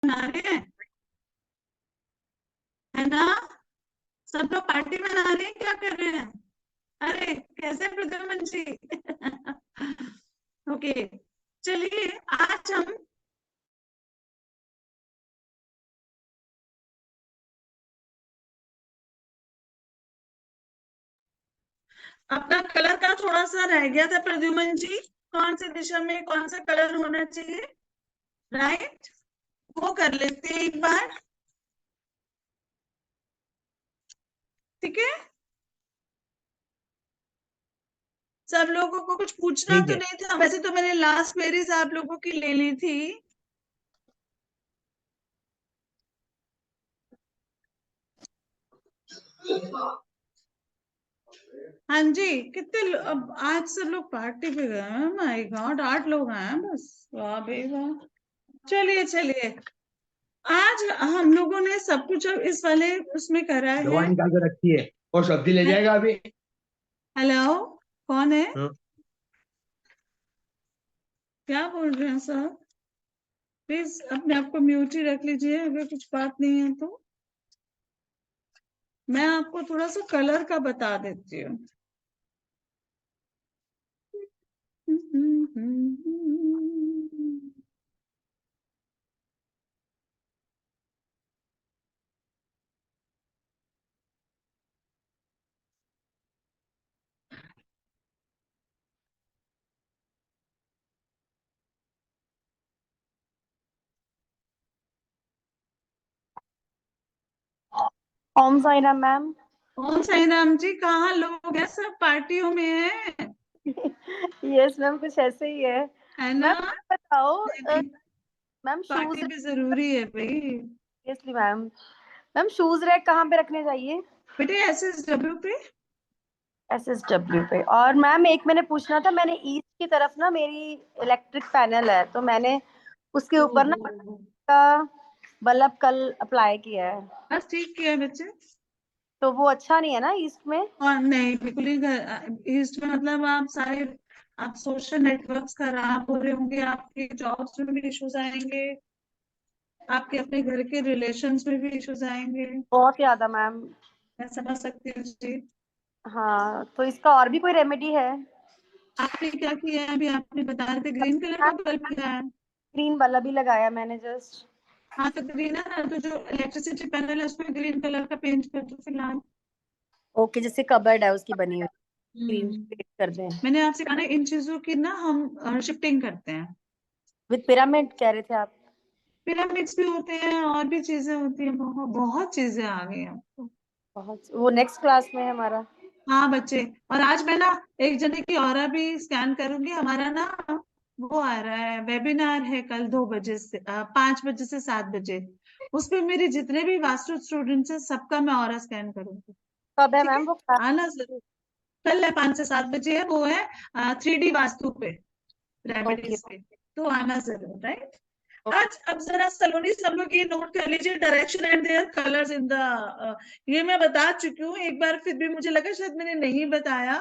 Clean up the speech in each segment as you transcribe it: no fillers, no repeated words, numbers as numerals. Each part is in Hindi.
मना रहे हैं, है ना? सब लोग पार्टी मना रहे हैं, क्या कर रहे हैं? अरे कैसे प्रद्युमन जी? ओके, चलिए आज हम अपना कलर का थोड़ा सा रह गया था प्रद्युमन जी, कौन सी दिशा में कौन सा कलर होना चाहिए, राइट? वो कर लेते हैं एक बार, ठीक है? सब लोगों को कुछ पूछना ठीक तो है। नहीं था? वैसे तो मैंने लास्ट क्वेरीज आप लोगों की ले ली थी। हाँ जी, अब आज सब लोग पार्टी पे गए हैं, माय गॉड 8 लोग हैं बस, वाह भाई वाह। चलिए चलिए, आज हम लोगों ने सब कुछ अब इस वाले उसमें करा दवा है। निकाल के रखी है और सब्जी ले जाएगा अभी। हेलो, कौन है? हाँ। क्या बोल रहे हैं सर? प्लीज अपने आप को म्यूट ही रख लीजिए अगर कुछ बात नहीं है तो। मैं आपको थोड़ा सा कलर का बता देती हूँ। ओम साई राम मैम। ओम साई राम जी, कहाँ लोग हैं? सब पार्टियों में हैं, यस मैम, कुछ ऐसे ही है। है ना? मैम बताओ, मैम पार्टी शूज। भी जरूरी है भाई। यसली मैम। मैम शूज रैक कहाँ पे रखने चाहिए? बेटे SSW पे। SSW पे। और मैम एक मैंने पूछना था, मैंने ईस्ट की तरफ ना मेरी इलेक्ट्रिक पैनल है, तो मैंने उसके ऊपर ना का बल्ब कल अप्लाई किया है, बस ठीक किया है बच्चे। तो वो अच्छा नहीं है ना ईस्ट में? और नहीं, बिल्कुल ही ईस्ट में मतलब आप सारे, आप सोशल नेटवर्क्स खराब हो रहे होंगे, आपके जॉब्स में भी इश्यूज आएंगे, आपके अपने घर के रिलेशंस में भी इश्यूज आएंगे। बहुत ज्यादा मैम। मैं समझ सकती हूँ जी। हाँ, तो इसका और भी कोई रेमेडी है? आपने क्या किया है अभी? आपने बता रहे थे ग्रीन कलर का बल्ब किया है। ग्रीन बल्ब ही लगाया मैंने जस्ट। हाँ तो ग्रीन है ना, तो जो इलेक्ट्रिसिटी पैनल है उसमें ग्रीन कलर का पेंट कर दो फिलहाल। ओके, जैसे कबर्ड है उसकी बनी हुई, ग्रीन हम्म, पेंट कर दें। मैंने आपसे कहा ना इन चीजों की ना हम शिफ्टिंग करते हैं। विद पिरामिड कह रहे थे आप? पिरामिड्स भी होते हैं और भी चीजें होती हैं, बहुत बहुत चीजें आ गई हैं अब तो। बहुत, वो नेक्स्ट क्लास में है हमारा। हाँ बच्चे, और आज मैं ना एक जने की ऑरा भी स्कैन करूंगी। हमारा ना वो आ रहा है, वेबिनार है कल 2 बजे से 5 बजे से 7 बजे। उसपे मेरे जितने भी वास्तु स्टूडेंट्स हैं सबका मैं ऑरा स्कैन करूंगी। कब है ठीक है, मैम वो क्लास? आना जरूर। कल है 5 से 7 बजे है, वो है 3D वास्तु पे, ओके। रेमेडीज पे। तो आना जरूर, राइट? आज अब जरा सलोनी सब लोग ये नोट कर लीजिए, direction and their colours in the, ये मैं बता चुकी हूँ एक बार, फिर भी मुझे लगा शायद मैंने नहीं बताया,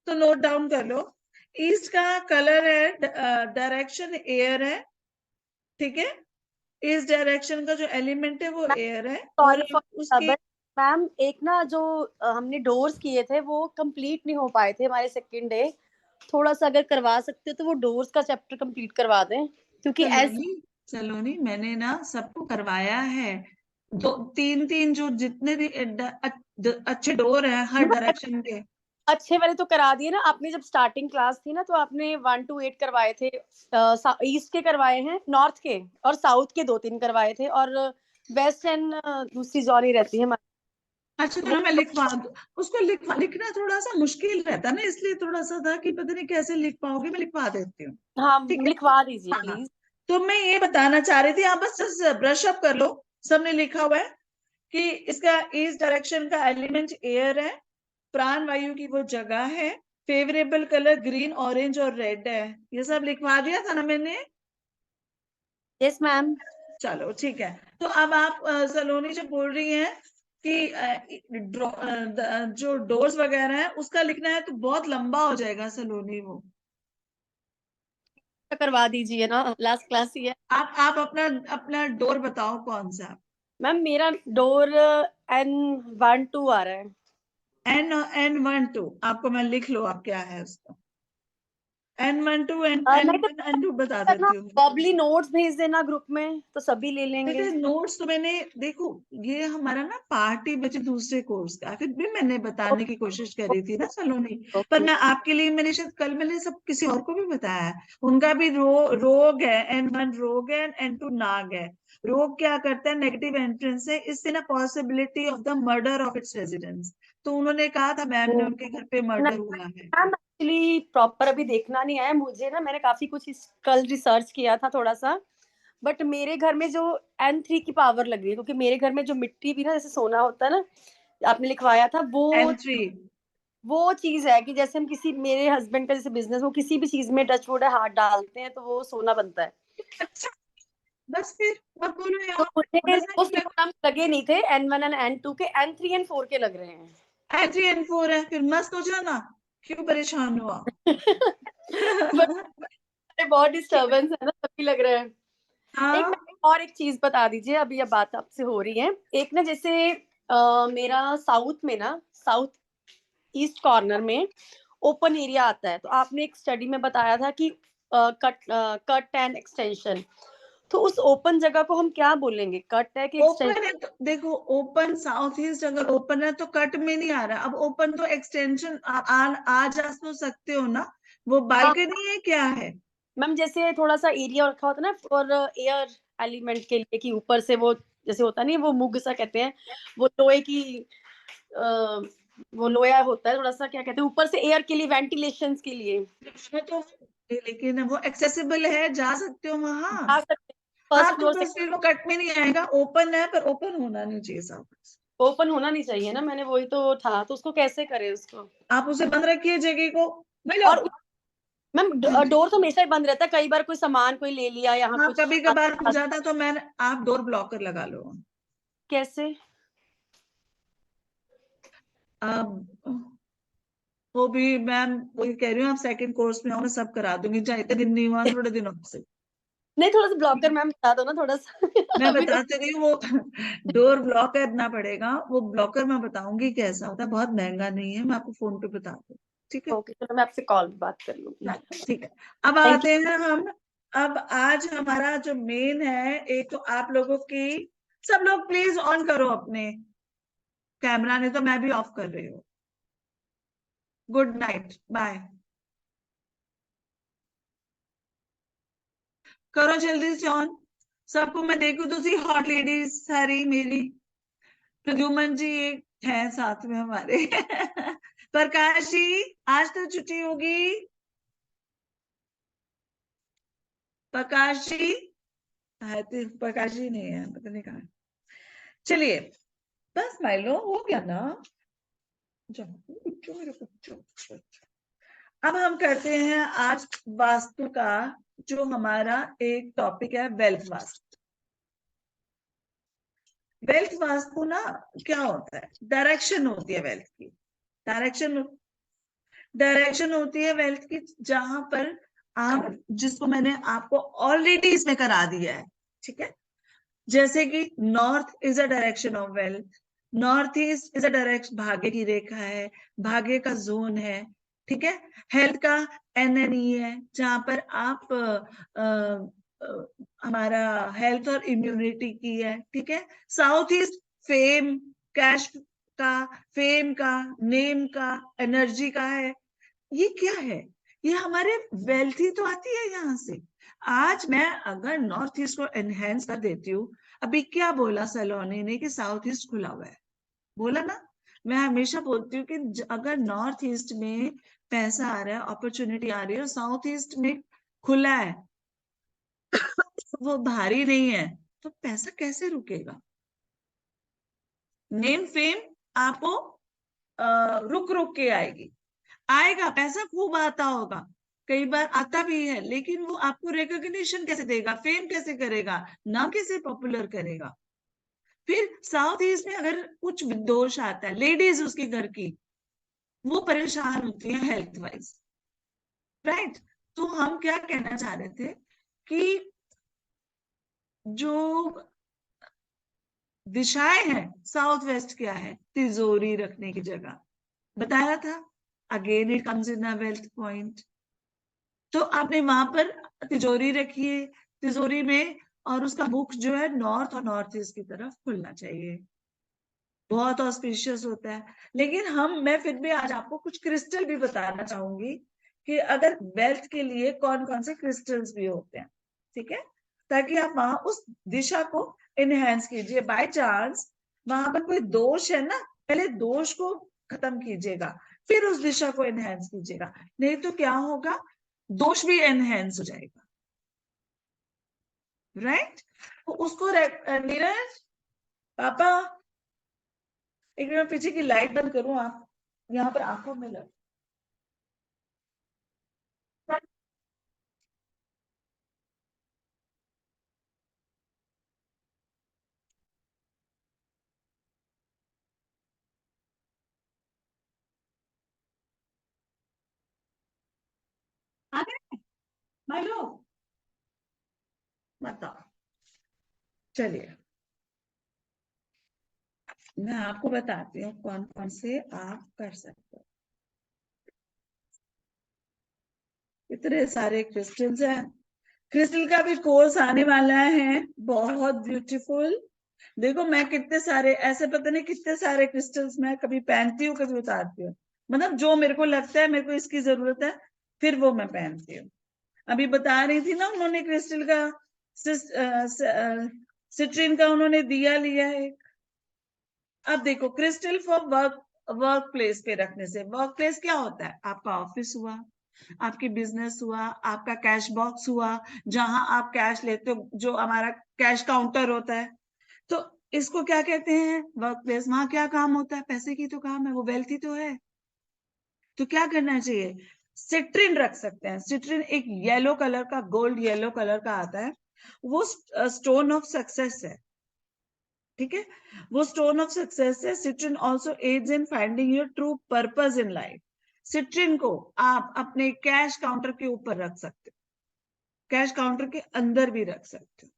तो नोट डाउन कर लो। ईस्ट का कलर है, डायरेक्शन एयर है, ठीक है? इस डायरेक्शन का जो एलिमेंट है वो एयर है, और सॉरी फॉर उसके बट मैम, एक ना जो हमने डोर्स किए थे वो कंप्लीट नहीं हो पाए थे हमारे सेकंड डे। थोड़ा सा अगर करवा सकते हो तो वो डोर्स का चैप्टर कंप्लीट करवा दें, क्योंकि ऐसे। सलोनी, सलोनी मैंने ना सबको करवाया है। दो तीन तीन जो जितने भी अच्छे डोर हैं हर डायरेक्शन के। अच्छे वाले तो करा दिए ना आपने, जब स्टार्टिंग क्लास थी ना तो आपने 1 to 8 करवाए थे। ईस्ट के करवाए हैं, नॉर्थ के और साउथ के 2-3 करवाए थे, और वेस्ट एंड दूसरी जोन ही रहती है हमारी। अच्छा चलो मैं लिखवा दूं उसको, लिखना थोड़ा सा मुश्किल रहता है ना, इसलिए थोड़ा सा था कि पता नहीं कैसे लिख पाओगे, मैं लिखवा देती हूँ। हाँ, ठीक है, लिखवा दीजिए हाँ हाँ। प्लीज। तो मैं ये बताना चाह रही थी, आप बस ब्रश अप कर लो। सबने लिखा हुआ है कि इसका ईस्ट डायरेक्शन का एलिमेंट एयर है, प्राण वायु की वो जगह है, फेवरेबल कलर ग्रीन ऑरेंज और रेड है। ये सब लिखवा दिया था ना मैंने? Yes ma'am. चलो ठीक है। तो अब आप सलोनी जो बोल रही हैं कि जो डोर्स वगैरह है उसका लिखना है तो बहुत लंबा हो जाएगा सलोनी वो। करवा दीजिए ना, लास्ट क्लास ही है। आप अपना अपना डोर बताओ कौन सा। मैम मेरा डोर N12 आ रहा है। N12 आपको मैं लिख लो आप क्या है उसका। N12 नहीं तो N2 बता करना, देती हूँ। बबली नोट्स भेज देना ग्रुप में तो सभी ले लेंगे। बेटे नोट्स तो मैंने देखो, ये हमारा ना पार्टी बचे दूसरे कोर्स का, फिर भी मैंने बताने की कोशिश करी थी ना सलोनी। पर मैं आपके लिए मैंने शायद कल मैंने सब किसी और को भी बताया है, उनका भी रोग है, N1 रोग है, N2 नाग है। रोग क्या करता है, नेगेटिव एंट्रेंस है, इससे ना possibility of the murder of its residents. तो उन्होंने कहा था मैम ने उनके घर पे मर्डर हुआ है। मैम एक्चुअली प्रॉपर अभी देखना नहीं आया मुझे ना, मैंने काफी कुछ कल रिसर्च किया था थोड़ा सा, बट मेरे घर में जो N3 की पावर लग रही है, क्योंकि मेरे घर में जो मिट्टी भी ना जैसे सोना होता है ना, आपने लिखवाया था N3 वो चीज है कि जैसे हम किसी, मेरे हस्बैंड का जैसे बिजनेस, वो किसी भी चीज में टचवुड हाथ डालते हैं तो वो सोना बनता है। अच्छा, बस फिर मत बोलो तो यार। मुझे बस वो सिम्टम्स लगे नहीं थे N1 और N2 के, N3 और 4 के लग रहे हैं। N3 N4 है, फिर मस्त हो जाना, क्यों परेशान हुआ। बट बहुत डिस्टरबेंस है ना, तभी लग रहा है। एक हाँ मैं और एक चीज बता दीजिए, अभी ये बात आपसे हो रही है, एक ना जैसे मेरा साउथ में ना, साउथ ईस्ट कॉर्नर में ओपन एरिया आता है, तो आपने एक स्टडी में बताया था कि कट एंड एक्सटेंशन, तो उस ओपन जगह को हम क्या बोलेंगे, कट है कि एक्सटेंशन? ओपन है तो देखो, ओपन साउथ ईस्ट अगर ओपन है तो कट में नहीं आ रहा, अब ओपन तो एक्सटेंशन आ जा तो सकते हो ना, वो हाँ बालकनी है क्या है। मैम, जैसे थोड़ा सा एरिया रखा होता है ना फॉर एयर एलिमेंट के लिए, कि ऊपर से वो जैसे होता नहीं है, वो मुग सा कहते हैं, वो लोहे की वो लोया होता है थोड़ा सा, क्या कहते हैं, ऊपर से एयर के लिए, वेंटिलेशन के लिए उसमें तो लेकिन वो एक्सेसिबल है, जा सकते हो वहां। जा सकते हैं हाँ फर्स्ट तो फ्लोर से। बस फिर वो कट में नहीं आएगा, ओपन है पर ओपन होना नहीं चाहिए सब। ओपन होना नहीं चाहिए ना, मैंने वही तो था, तो उसको कैसे करें उसको? आप उसे बंद रखिए जगह को। मिलो। और मैम डोर तो हमेशा ही बंद रहता है, कई बार कोई सामान कोई ले लिया यहाँ हाँ कुछ कभी कभार खुल जाता तो मैं, आप डोर ब्लॉकर लगा लो। कैसे? अब वो भी मैम वही कह रही हूँ, आप सेकंड कोर्स में आओ, मैं सब करा दूंगी, चाहे इतने दिन नहीं हुआ, थोड़े दिनों से। नहीं, थोड़ा सा ब्लॉकर मैम बता दो ना थोड़ा सा मैं अभी तो। बताते रही हूँ, वो डोर ब्लॉक करना पड़ेगा, वो ब्लॉकर मैं बताऊंगी कैसा होता है, बहुत महंगा नहीं है, मैं आपको फोन पे बता दूँ। ठीक है। ओके, चलो मैं आपसे कॉल पे बात कर लूंगी। ठीक है। अब थैंक यू। आते हैं हम। अब आज हमारा जो मेन है, एक तो आप लोगों की, सब लोग प्लीज ऑन करो अपने कैमरा, नहीं तो मैं भी ऑफ कर रही हूँ। Good night, bye. करो जल्दी से ऑन, सबको मैं देखूं तो सी हॉट लेडीज सारी मेरी। प्रद्युमन जी एक है साथ में हमारे। प्रकाश जी आज तो छुट्टी होगी। प्रकाश जी प्रकाश जी नहीं है, पता नहीं कहाँ है। चलिए बस माइलो हो गया ना। जाओ बच्चों, मेरे बच्चों। अब हम करते हैं आज वास्तु का, जो हमारा एक टॉपिक है वेल्थ वास्तु। वेल्थ वास्तु ना क्या होता है, डायरेक्शन होती है वेल्थ की, डायरेक्शन होती है वेल्थ की, जहां पर आप, जिसको मैंने आपको ऑलरेडी इसमें करा दिया है, ठीक है। जैसे कि north is a direction of wealth, north east is a direction, भाग्य की रेखा है, भाग्य का जोन है, ठीक है। हेल्थ का NNE है, जहां पर आप हमारा हेल्थ और इम्यूनिटी की है, ठीक है। साउथ ईस्ट फेम, कैश का, फेम का, नेम का, एनर्जी का है। ये क्या है, ये हमारे वेल्थ ही तो आती है यहाँ से। आज मैं अगर नॉर्थ ईस्ट को एनहेंस कर देती हूँ, अभी क्या बोला सलोनी ने कि साउथ ईस्ट खुला हुआ है, बोला ना। मैं हमेशा बोलती हूँ कि अगर नॉर्थ ईस्ट में पैसा आ रहा है, अपॉर्चुनिटी आ रही है, और साउथ ईस्ट में खुला है, वो भारी नहीं है, तो पैसा कैसे रुकेगा। नेम फेम आपको रुक रुक के आएगी, आएगा पैसा खूब आता होगा, कई बार आता भी है, लेकिन वो आपको रिकॉग्निशन कैसे देगा, फेम कैसे करेगा, नाम कैसे पॉपुलर करेगा। फिर साउथ ईस्ट में अगर कुछ दोष आता है, लेडीज उसके घर की, वो परेशान होती है हेल्थ वाइज, राइट। तो हम क्या कहना चाह रहे थे कि जो दिशाएं हैं, साउथ वेस्ट क्या है, तिजोरी रखने की जगह बताया था। Again it comes in a wealth point. तो आपने वहां पर तिजोरी रखी है, तिजोरी में, और उसका मुख जो है नॉर्थ और नॉर्थ ईस्ट की तरफ खुलना चाहिए, बहुत ऑस्पिशियस होता है। लेकिन मैं फिर भी आज आपको कुछ क्रिस्टल भी बताना चाहूंगी कि अगर वेल्थ के लिए कौन कौन से क्रिस्टल्स भी होते हैं, ठीक है, ताकि आप वहां उस दिशा को एनहेंस कीजिए। बाय चांस वहां पर कोई दोष है ना, पहले दोष को खत्म कीजिएगा, फिर उस दिशा को एनहेंस कीजिएगा, नहीं तो क्या होगा, दोष भी एनहेंस हो जाएगा, राइट। तो उसको नीरज पापा, एक मिनट पीछे की लाइट बंद करूं, आप यहाँ पर आंखों में लग। आगे हेलो, बताओ। चलिए मैं आपको बताती हूँ कौन कौन से आप कर सकते हो। इतने सारे क्रिस्टल्स हैं। क्रिस्टल का भी कोर्स आने वाला है, बहुत ब्यूटीफुल। देखो मैं कितने सारे ऐसे, पता नहीं कितने सारे क्रिस्टल्स मैं कभी पहनती हूँ कभी उतारती हूँ, मतलब जो मेरे को लगता है मेरे को इसकी जरूरत है, फिर वो मैं पहनती हूँ। अभी बता रही थी ना, उन्होंने क्रिस्टल का सिट्रीन का उन्होंने दिया लिया है। अब देखो क्रिस्टल फॉर वर्क प्लेस पे रखने से, वर्क प्लेस क्या होता है, आपका ऑफिस हुआ, आपकी बिजनेस हुआ, आपका कैश बॉक्स हुआ, जहां आप कैश लेते हो, जो हमारा कैश काउंटर होता है, तो इसको क्या कहते हैं, वर्क प्लेस। वहां क्या काम होता है, पैसे की तो काम है, वो वेल्थ ही तो है। तो क्या करना चाहिए, सिट्रिन रख सकते हैं। सिट्रिन एक येलो कलर का, गोल्ड येलो कलर का आता है, वो स्टोन ऑफ सक्सेस है, ठीक है, वो स्टोन ऑफ सक्सेस है। Citrine also aids in finding your true purpose in life. Citrine को आप अपने कैश काउंटर के ऊपर रख सकते हो, कैश काउंटर के अंदर भी रख सकते हो।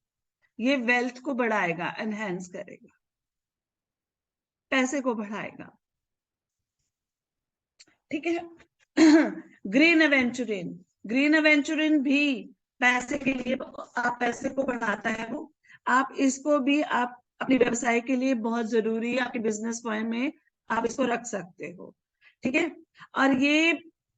ये वेल्थ को बढ़ाएगा, एनहेंस करेगा, पैसे को बढ़ाएगा, ठीक है। ग्रीन एवेंचुरिन, ग्रीन एवेंचुरिन भी पैसे के लिए, आप पैसे को बढ़ाता है वो। आप इसको भी आप अपने व्यवसाय के लिए बहुत जरूरी है, आपके बिजनेस पॉइंट में आप इसको रख सकते हो, ठीक है। और ये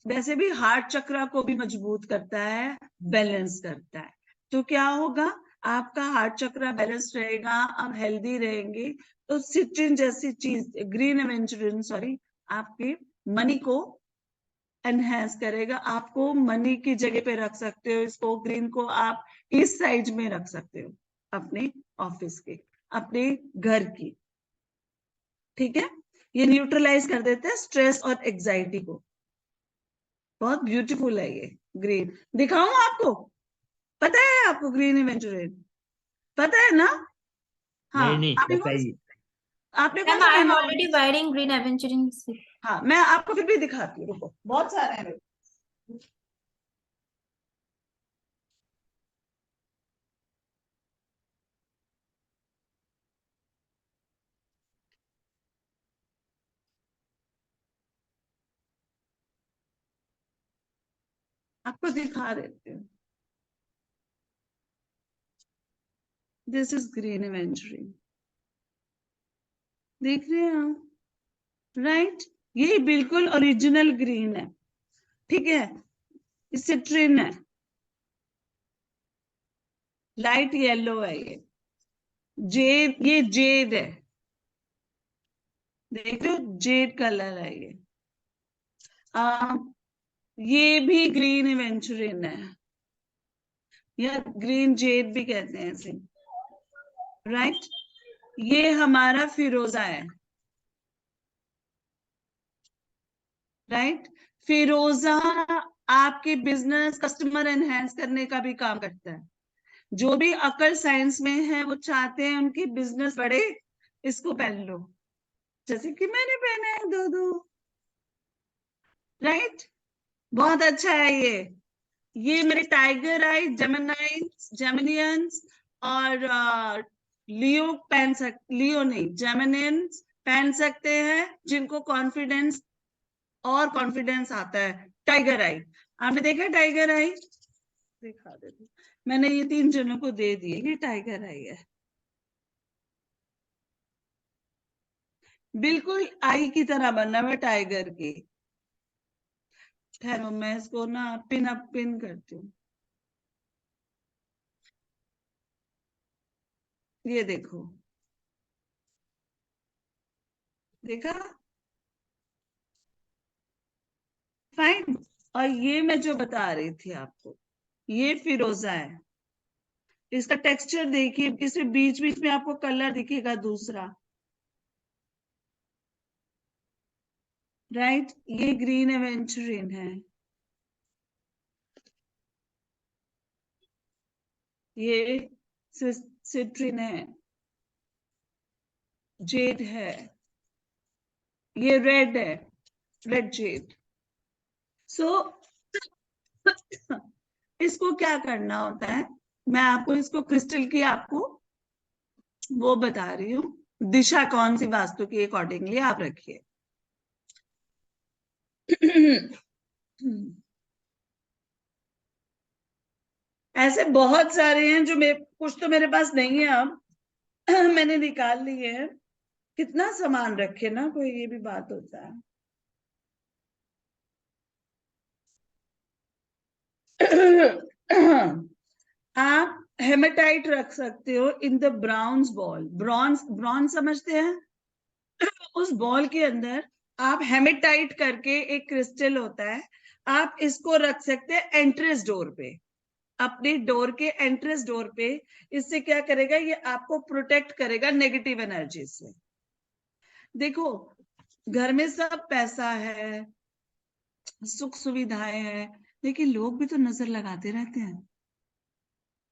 वैसे भी हार्ट चक्र को भी मजबूत करता है, बैलेंस करता है। तो क्या होगा, आपका हार्ट चक्र बैलेंस रहेगा, आप हेल्दी रहेंगे। तो सिट्रिन जैसी चीज, ग्रीन एवेंचुरिन सॉरी, आपके मनी को एनहेंस करेगा। आपको मनी की जगह पे रख सकते हो इसको, ग्रीन को आप इस साइड में रख सकते हो, अपने ऑफिस के, अपने घर की, ठीक है। ये न्यूट्रलाइज कर देते हैं स्ट्रेस और एग्जाइटी को। बहुत ब्यूटीफुल है ये ग्रीन। दिखाऊं आपको, पता है आपको ग्रीन इवेंचुरिन, पता है ना। हाँ, नहीं नहीं बताइए। आपने कौन मैम सा आई एम पहना हुआ है? Already wearing green aventurine. हाँ, मैं आपको फिर भी दिखाती हूँ, रुको, बहुत सारे हैं मेरे। आपको दिखा देती हूँ। दिस इज ग्रीन एवेंचुरिन, देख रहे हैं आप, राइट। ये बिल्कुल ओरिजिनल ग्रीन है, ठीक है। सिट्रिन है, लाइट येलो है ये, जेड, ये जेड है, देख रहे हो, जेड कलर है ये। आ, ये भी ग्रीन एवेंचुरिन है, या ग्रीन जेड भी कहते हैं इसे, राइट। ये हमारा फिरोजा है, राइट। फिरोजा आपके बिजनेस कस्टमर एनहेंस करने का भी काम करता है। जो भी अकल साइंस में है वो चाहते हैं उनकी बिजनेस बढ़े, इसको पहन लो, जैसे कि मैंने पहना है दो दो, राइट। बहुत अच्छा है ये, ये मेरे टाइगर आई, जेमिनियंस और लियो लियो नहीं, जेमिनियंस पहन सकते हैं जिनको कॉन्फिडेंस आता है। टाइगर आई, आपने देखा टाइगर आई? दिखा देती हूँ। मैंने ये 3 जनों को दे दिए, ये टाइगर आई है, बिल्कुल आई की तरह बनना है टाइगर की। ठहरो, मैं इसको ना पिन करती हूँ। ये देखो, देखा? फाइन। और ये मैं जो बता रही थी आपको, ये फिरोजा है। इसका टेक्सचर देखिए, इसमें बीच बीच में आपको कलर दिखेगा दूसरा, राइट? ये ग्रीन एवेंचुरिन है, ये सिट्रिन है, जेड है, ये रेड है, रेड जेड। सो इसको क्या करना होता है, मैं आपको इसको क्रिस्टल की आपको वो बता रही हूँ, दिशा कौन सी वास्तु के अकॉर्डिंगली आप रखिए। ऐसे बहुत सारे हैं जो कुछ तो मेरे पास नहीं है अब, मैंने निकाल लिए हैं। कितना सामान रखे ना कोई, ये भी बात होता है। आप हेमेटाइट रख सकते हो in the browns bowl. Bronze समझते हैं? उस बॉल के अंदर आप हेमेटाइट करके, एक क्रिस्टल होता है, आप इसको रख सकते हैं एंट्रेंस डोर पे, अपनी डोर के एंट्रेंस डोर पे। इससे क्या करेगा, ये आपको प्रोटेक्ट करेगा नेगेटिव एनर्जी से। देखो, घर में सब पैसा है, सुख सुविधाएं हैं, लेकिन लोग भी तो नजर लगाते रहते हैं।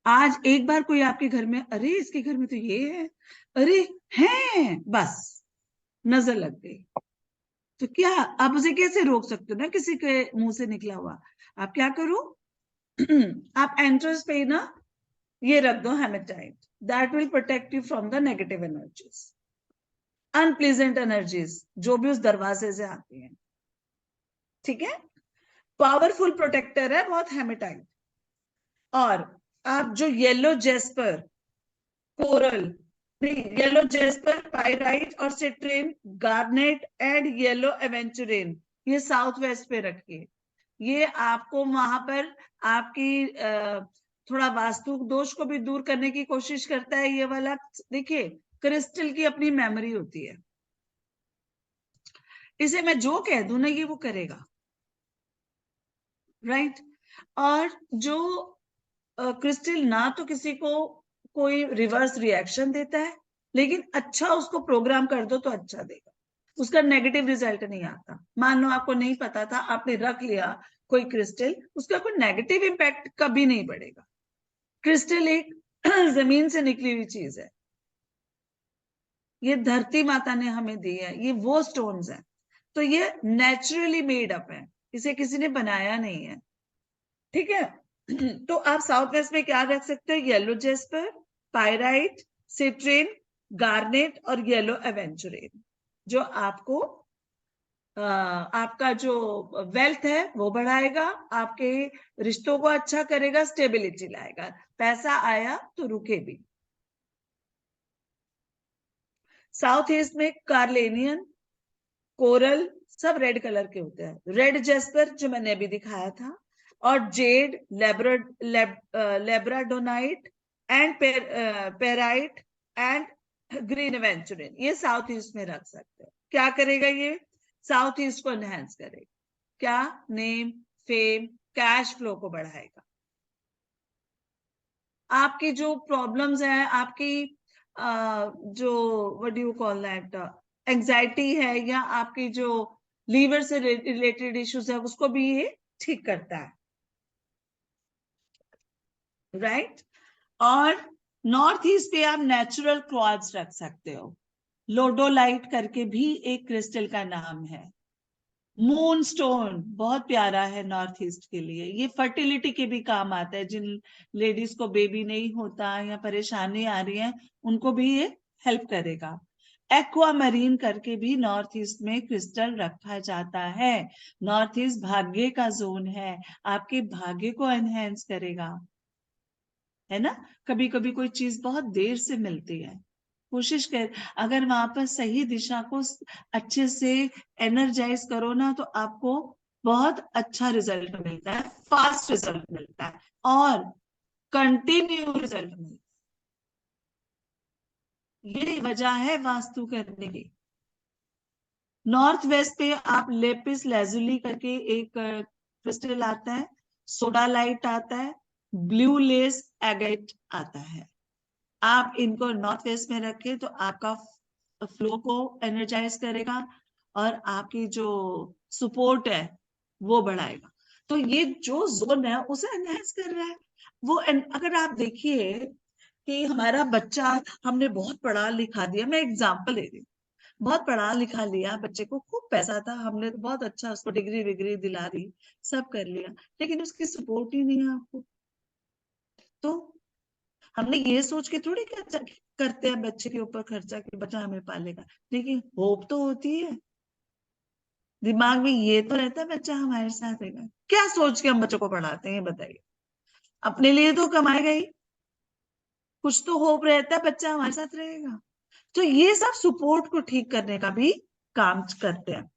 आज एक बार कोई आपके घर में, अरे इसके घर में तो ये है, अरे है, बस नजर लग गई, तो क्या आप उसे कैसे रोक सकते हो ना, किसी के मुंह से निकला हुआ? आप क्या करो, आप एंट्रेंस पे ना ये रख दो hematite, that will protect you from the negative energies, unpleasant energies जो भी उस दरवाजे से आती हैं। ठीक है, पावरफुल प्रोटेक्टर है बहुत हेमेटाइट। और आप जो येलो जेस्पर, कोरल नहीं, येलो जेस्पर, पाइराइट और citrine, garnet and yellow aventurine, ये साउथ वेस्ट पे रखिए। ये आपको वहां पर आपकी थोड़ा वास्तु दोष को भी दूर करने की कोशिश करता है ये वाला। देखिए, क्रिस्टल की अपनी मेमोरी होती है, इसे मैं जो कह दूं ना ये वो करेगा, राइट? और जो क्रिस्टल ना तो किसी को कोई रिवर्स रिएक्शन देता है, लेकिन अच्छा उसको प्रोग्राम कर दो तो अच्छा देगा, उसका नेगेटिव रिजल्ट नहीं आता। मान लो आपको नहीं पता था, आपने रख लिया कोई क्रिस्टल, उसका कोई नेगेटिव इंपैक्ट कभी नहीं पड़ेगा। क्रिस्टल एक जमीन से निकली हुई चीज है, ये धरती माता ने हमें दी है, ये वो स्टोन्स हैं, तो ये नेचुरली मेड अप है, इसे किसी ने बनाया नहीं है। ठीक है, तो आप साउथ वेस्ट में क्या रख सकते हैं, yellow Jasper, pyrite, citrine, garnet और येलो एवेंचुरिन, जो आपको आपका जो वेल्थ है वो बढ़ाएगा, आपके रिश्तों को अच्छा करेगा, स्टेबिलिटी लाएगा, पैसा आया तो रुके भी। साउथ ईस्ट में कार्लेनियन, कोरल सब रेड कलर के होते हैं, रेड जेस्पर जो मैंने अभी दिखाया था, और jade, labradorite and pyrite and green aventurine, ये साउथ ईस्ट में रख सकते हैं। क्या करेगा ये, साउथ ईस्ट को एनहेंस करेगा, क्या, नेम, फेम, कैश फ्लो को बढ़ाएगा। आपकी जो प्रॉब्लम्स हैं, आपकी जो what do you call that, anxiety है, या आपकी जो लीवर से रिलेटेड इश्यूज है, उसको भी ये ठीक करता है, राइट? और नॉर्थ ईस्ट पे आप नेचुरल क्वार्ट्ज रख सकते हो, लोडोलाइट करके भी एक क्रिस्टल का नाम है, मून स्टोन बहुत प्यारा है नॉर्थ ईस्ट के लिए, ये फर्टिलिटी के भी काम आता है। जिन लेडीज को बेबी नहीं होता या परेशानी आ रही है उनको भी ये हेल्प करेगा। एक्वा मरीन करके भी नॉर्थ ईस्ट में क्रिस्टल रखा जाता है। नॉर्थ ईस्ट भाग्य का जोन है, आपके भाग्य को एनहेंस करेगा, है ना। कभी कभी कोई चीज बहुत देर से मिलती है, कोशिश कर, अगर वहां पर सही दिशा को अच्छे से एनर्जाइज करो ना तो आपको बहुत अच्छा रिजल्ट मिलता है, फास्ट रिजल्ट मिलता है और कंटिन्यू रिजल्ट मिलता है। ये वजह है वास्तु करने की। नॉर्थ वेस्ट पे आप लेपिस लेजुली करके एक क्रिस्टल आता है, सोडा लाइट आता है, ब्लू लेस एगाइट आता है। आप इनको नॉर्थ वेस्ट में रखें तो आपका फ्लो को एनर्जाइज करेगा और आपकी जो सपोर्ट है वो बढ़ाएगा। तो ये जो जोन है उसे एनहांस कर रहा है वो। अगर आप देखिए कि हमारा बच्चा, हमने बहुत पढ़ा लिखा दिया, मैं एग्जांपल दे रही हूँ, बहुत पढ़ा लिखा लिया, बच्चे को खूब पैसा था, हमने तो बहुत अच्छा उसको डिग्री विग्री दिला दी, सब कर लिया, लेकिन उसकी सपोर्ट ही नहीं है आपको। तो हमने ये सोच के थोड़ी खर्चा करते हैं बच्चे के ऊपर खर्चा कि बच्चा हमें पालेगा, लेकिन होप तो होती है, दिमाग में ये तो रहता है बच्चा हमारे साथ रहेगा। क्या सोच के हम बच्चों को पढ़ाते हैं ये बताइए? अपने लिए तो कमाएगा ही, कुछ तो होप रहता है बच्चा हमारे साथ रहेगा। तो ये सब सपोर्ट को ठीक करने का भी काम करते हैं।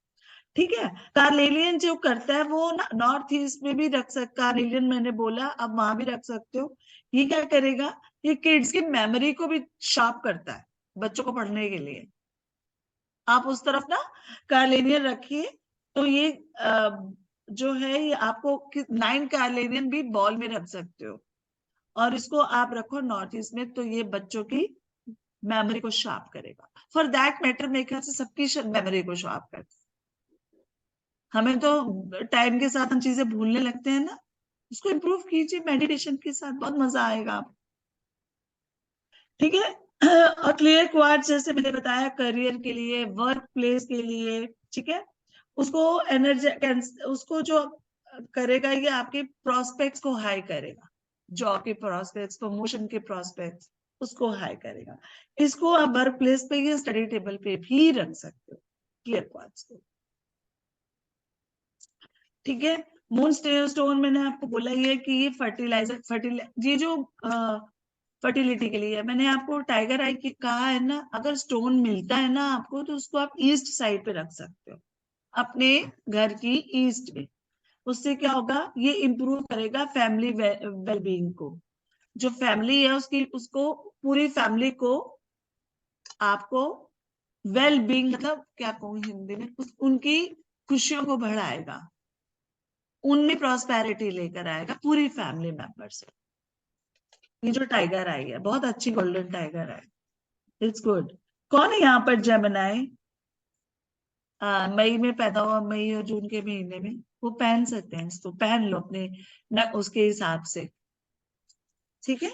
ठीक है, कार्नेलियन जो करता है वो ना नॉर्थ ईस्ट में भी रख सकता, कार्नेलियन मैंने बोला, अब वहां भी रख सकते हो। ये क्या करेगा, ये किड्स की मेमोरी को भी शार्प करता है, बच्चों को पढ़ने के लिए। आप उस तरफ ना कार्नेलियन रखिए तो ये जो है ये आपको 9 कार्नेलियन भी बॉल में रख सकते हो और इसको आप रखो नॉर्थ ईस्ट में, तो ये बच्चों की मेमोरी को शार्प करेगा। फॉर दैट मैटर मेरे ख्याल से सबकी मेमोरी को शार्प करता है। हमें तो टाइम के साथ हम चीजें भूलने लगते हैं ना, उसको इम्प्रूव कीजिए मेडिटेशन के साथ, बहुत मजा आएगा आपको। ठीक है। और क्लियर क्वार्ट्ज जैसे मैंने बताया करियर के लिए, वर्क प्लेस के लिए, ठीक है, उसको एनर्जी, उसको जो करेगा ये आपके प्रोस्पेक्ट्स को हाई करेगा, जॉब के प्रोस्पेक्ट्स, प्रमोशन के प्रोस्पेक्ट्स, उसको हाई करेगा। इसको आप वर्क प्लेस पे या स्टडी टेबल पे भी रख सकते हो क्लियर क्वार्ट्ज को। ठीक है, मून स्टोन मैंने आपको बोला ये कि ये ये जो फर्टिलिटी के लिए है। मैंने आपको टाइगर आई की कहा है ना, अगर स्टोन मिलता है ना आपको तो उसको आप ईस्ट साइड पे रख सकते हो, अपने घर की ईस्ट में। उससे क्या होगा, ये इम्प्रूव करेगा फैमिली वेलबींग को। जो फैमिली है उसकी, उसको पूरी फैमिली को आपको वेल बींग, मतलब क्या कहूँ हिंदी में, उनकी खुशियों को बढ़ाएगा, उनमें प्रॉस्पेरिटी लेकर आएगा पूरी फैमिली मेंबर से। ये जो टाइगर आई है बहुत अच्छी गोल्डन टाइगर है, इट्स गुड। कौन है यहाँ पर जेमिनाई, मई में पैदा हुआ, मई और जून के महीने में, वो पहन सकते हैं, इसको पहन लो अपने न उसके हिसाब से। ठीक है,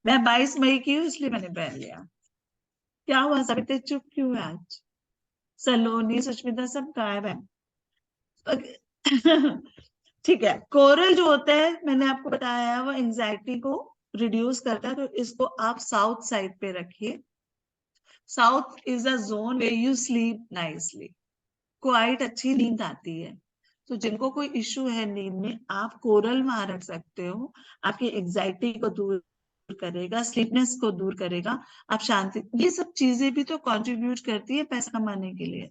मैं 22 मई की हूँ इसलिए मैंने पहन लिया। क्या हुआ सविता चुप क्यों है आज? सलोनी सुष्मिता सब गायब है। ठीक है, कोरल जो होता है मैंने आपको बताया है वो एंजाइटी को रिड्यूस करता है, तो इसको आप साउथ साइड पे रखिए। South is a zone way you sleep nicely, quite अच्छी नींद आती है। तो जिनको कोई इश्यू है नींद में, आप कोरल वहां रख सकते हो, आपकी एंजाइटी को दूर करेगा, स्लीपनेस को दूर करेगा, आप शांति, ये सब चीजें भी तो कंट्रीब्यूट करती है पैसा कमाने के लिए।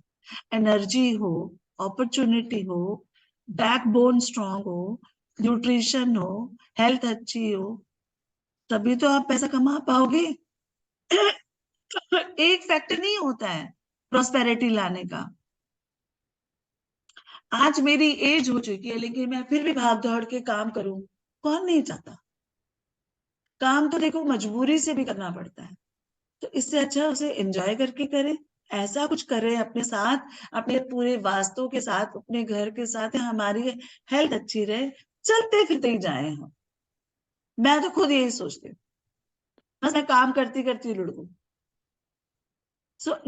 एनर्जी हो, अपॉर्चुनिटी हो, बैकबोन स्ट्रांग हो, न्यूट्रिशन हो, हेल्थ अच्छी हो, तभी तो आप पैसा कमा पाओगे। एक फैक्टर नहीं होता है प्रॉस्पेरिटी लाने का। आज मेरी एज हो चुकी है लेकिन मैं फिर भी भाग दौड़ के काम करूं, कौन नहीं चाहता? काम तो देखो मजबूरी से भी करना पड़ता है, तो इससे अच्छा उसे एंजॉय करके करें। ऐसा कुछ करें अपने साथ, अपने पूरे वास्तु के साथ, अपने घर के साथ, हमारी हेल्थ अच्छी रहे, चलते फिरते ही जाए हम। मैं तो खुद यही सोचती हूँ, बस मैं काम करती करती लुढ़कूं।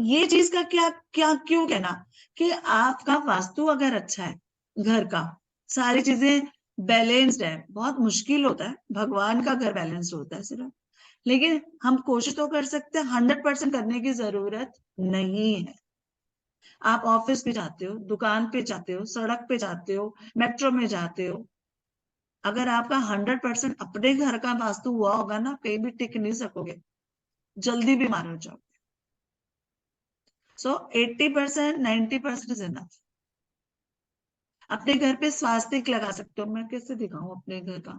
ये चीज का क्या क्या क्यों कहना कि आपका वास्तु अगर अच्छा है, घर का सारी चीजें बैलेंस्ड है, बहुत मुश्किल होता है, भगवान का घर बैलेंस्ड होता है सिर्फ, लेकिन हम कोशिश तो कर सकते हैं, 100% करने की जरूरत नहीं है। आप ऑफिस पे जाते हो, दुकान पे जाते हो, सड़क पे जाते हो, मेट्रो में जाते हो, अगर आपका 100% अपने घर का वास्तु हुआ होगा ना, कहीं भी टिक नहीं सकोगे, जल्दी बीमार हो जाओ। 80%, 90% इज इनफ। अपने घर पे स्वास्तिक लगा सकते हो। मैं कैसे दिखाऊं अपने घर का,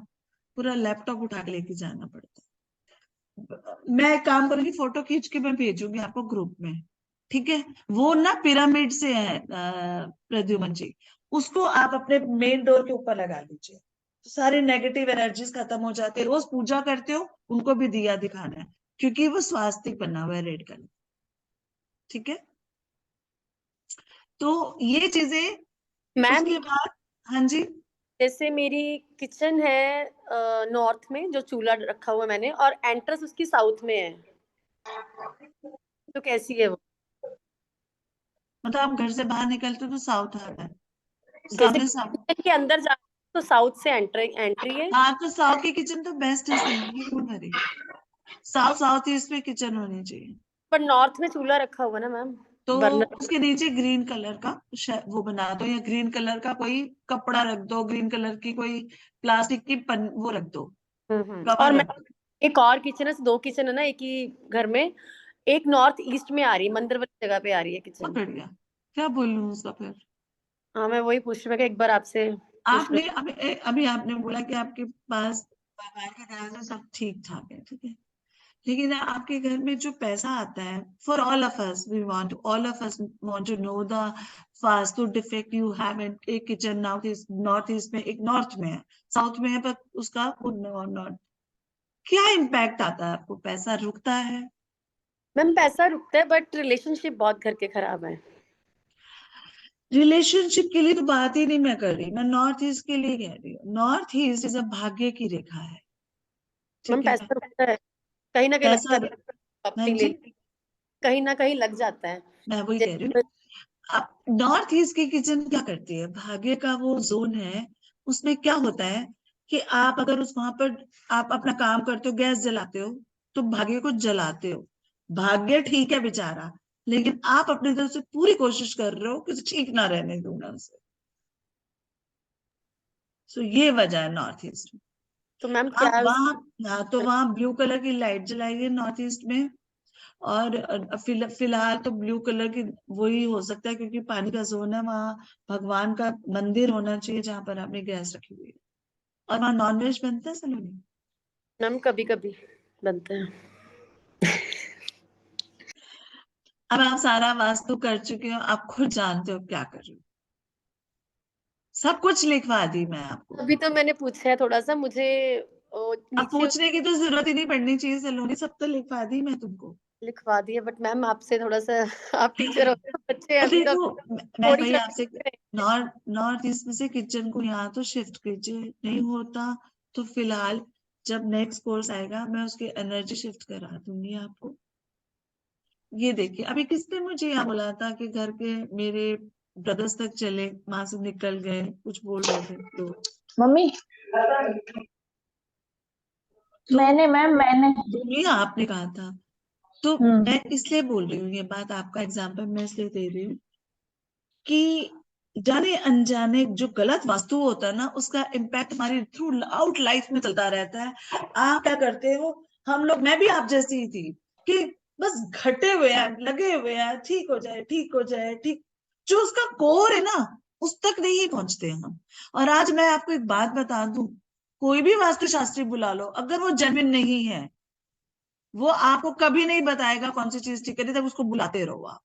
पूरा लैपटॉप उठा के लेके जाना पड़ता है। मैं एक काम करूंगी, फोटो खींच के मैं भेजूंगी आपको ग्रुप में, ठीक है? वो ना पिरामिड से है प्रद्युमन जी, उसको आप अपने मेन डोर के ऊपर लगा लीजिए, तो सारी नेगेटिव एनर्जीज खत्म हो जाती है। रोज पूजा करते हो, उनको भी दिया दिखाना है, क्योंकि वो स्वास्तिक बना हुआ है रेड कलर, ठीक है? तो ये चीजें, मैम उसके बाद, हाँ जी, जैसे मेरी किचन है नॉर्थ में, जो चूल्हा रखा हुआ है मैंने, और एंट्रेंस उसकी साउथ में है, तो कैसी है वो? मतलब आप घर से बाहर निकलते हो तो साउथ आता है, जैसे सामने साउथ। किचन के अंदर जा तो साउथ से एंट्री एंट्री है। हाँ, तो साउथ की किचन तो बेस्ट है सलोनी, क्यों भरी, साउथ साउथ ईस्ट में किचन होनी चाहिए। पर नॉर्थ में चूल्हा रखा हुआ ना मैम, तो बर्नर। उसके नीचे ग्रीन कलर का वो बना दो, या ग्रीन कलर का कोई कपड़ा रख दो, ग्रीन कलर की कोई प्लास्टिक की वो रख दो, और कवर मैं, रख दो। एक और किचन है, दो किचन है ना एक ही घर में, एक नॉर्थ ईस्ट में आ रही है, मंदिर वाली जगह पे आ रही है बहुत किचन। बढ़िया, क्या बोलूं उसका फिर। हाँ मैं वही पूछ रही हूँ कि एक बार आपसे पूछ लो। आपने अभी अभी आपने बोला कि आपके पास भगवान की दया से सब ठीक ठाक है, ठीक है, लेकिन आपके घर में जो पैसा आता है, for all of us, we want, all of us want to know the vastu defect you have in एक किचन, नॉर्थ ईस्ट में, एक नॉर्थ में है, साउथ में है, पर उसका नॉर्थ, क्या इम्पैक्ट आता है आपको, पैसा रुकता है? मैम पैसा रुकता है, बट रिलेशनशिप बहुत घर के खराब है। रिलेशनशिप के लिए तो बात ही नहीं मैं कर रही, मैं नॉर्थ ईस्ट के लिए कह रही हूँ। नॉर्थ ईस्ट इज भाग्य की रेखा है, मैम ठीक है? पैसा रुकता है, कहीं ना कहीं पैसा, लगता है, हाँ प्रॉपर्टी ले जी, ली, कहीं ना कहीं लग जाता है। मैं वही कह रही जैसे हूँ। नॉर्थ ईस्ट की किचन क्या करती है, भाग्य का वो जोन है, उसमें क्या होता है कि आप अगर उस वहां पर आप अपना काम करते हो, गैस जलाते हो, तो भाग्य को जलाते हो। भाग्य ठीक है बेचारा, लेकिन आप अपनी तरफ से पूरी कोशिश कर रहे हो कि ठीक ना रहने दूंगा उसे। सो ये वजह है नॉर्थ ईस्ट में। तो मैम क्या आप है उस, वहां, हाँ, तो वहां ब्लू कलर की लाइट जलाइए नॉर्थ ईस्ट में। और फिलहाल तो ब्लू कलर की वही हो सकता है, क्योंकि पानी का जोन है वहां, भगवान का मंदिर होना चाहिए जहां पर आपने गैस रखी हुई है। और वहां नॉनवेज बनता है सलोनी? मैम कभी कभी बनते हैं। अब आप सारा वास्तु कर चुके हो, आप खुद जानते हो क्या कर रहे हो, सब कुछ लिखवा दी मैं आपको। अभी तो मैंने पूछा है थोड़ा सा, मुझे अब नीचे पूछने की तो जरूरत ही नहीं पड़नी चाहिए सलोनी, सब तो लिखवा दी मैं तुमको। लिखवा दिया, बट मैम आपसे थोड़ा सा आप टीचर हो, बच्चे अभी तो देखो, मैं थोड़ी वही सा आपसे, नॉर्थ नॉर्थ ईस्ट में से किचन को यहाँ तो शिफ्ट कीजिए, नहीं होता तो फिलहाल जब नेक्स्ट कोर्स आएगा मैं उसकी एनर्जी शिफ्ट करा दूंगी आपको। ये देखिए, अभी किसने मुझे यहाँ बोला था कि घर के मेरे ब्रदर्स तक चले, वहां से निकल गए, कुछ बोल रहे थे, मम्मी तो मैंने ये आपने कहा था। तो हम्म मैं इसलिए बोल रही हूँ ये बात, आपका एग्जाम्पल मैं इसलिए दे रही हूँ कि जाने अनजाने जो गलत वास्तु होता है ना, उसका इम्पैक्ट हमारी थ्रू आउट लाइफ में चलता रहता है। आप क्या करते हो, हम लोग, मैं भी आप जैसी ही थी कि बस घटे हुए हैं, लगे हुए हैं, ठीक हो जाए, ठीक हो जाए, ठीक, जो उसका कोर है ना, उस तक नहीं पहुंचते हम। और आज मैं आपको एक बात बता दूं, कोई भी वास्तुशास्त्री बुला लो, अगर वो जेन्युइन नहीं है, वो आपको कभी नहीं बताएगा कौन सी चीज ठीक है, तब उसको बुलाते रहो आप।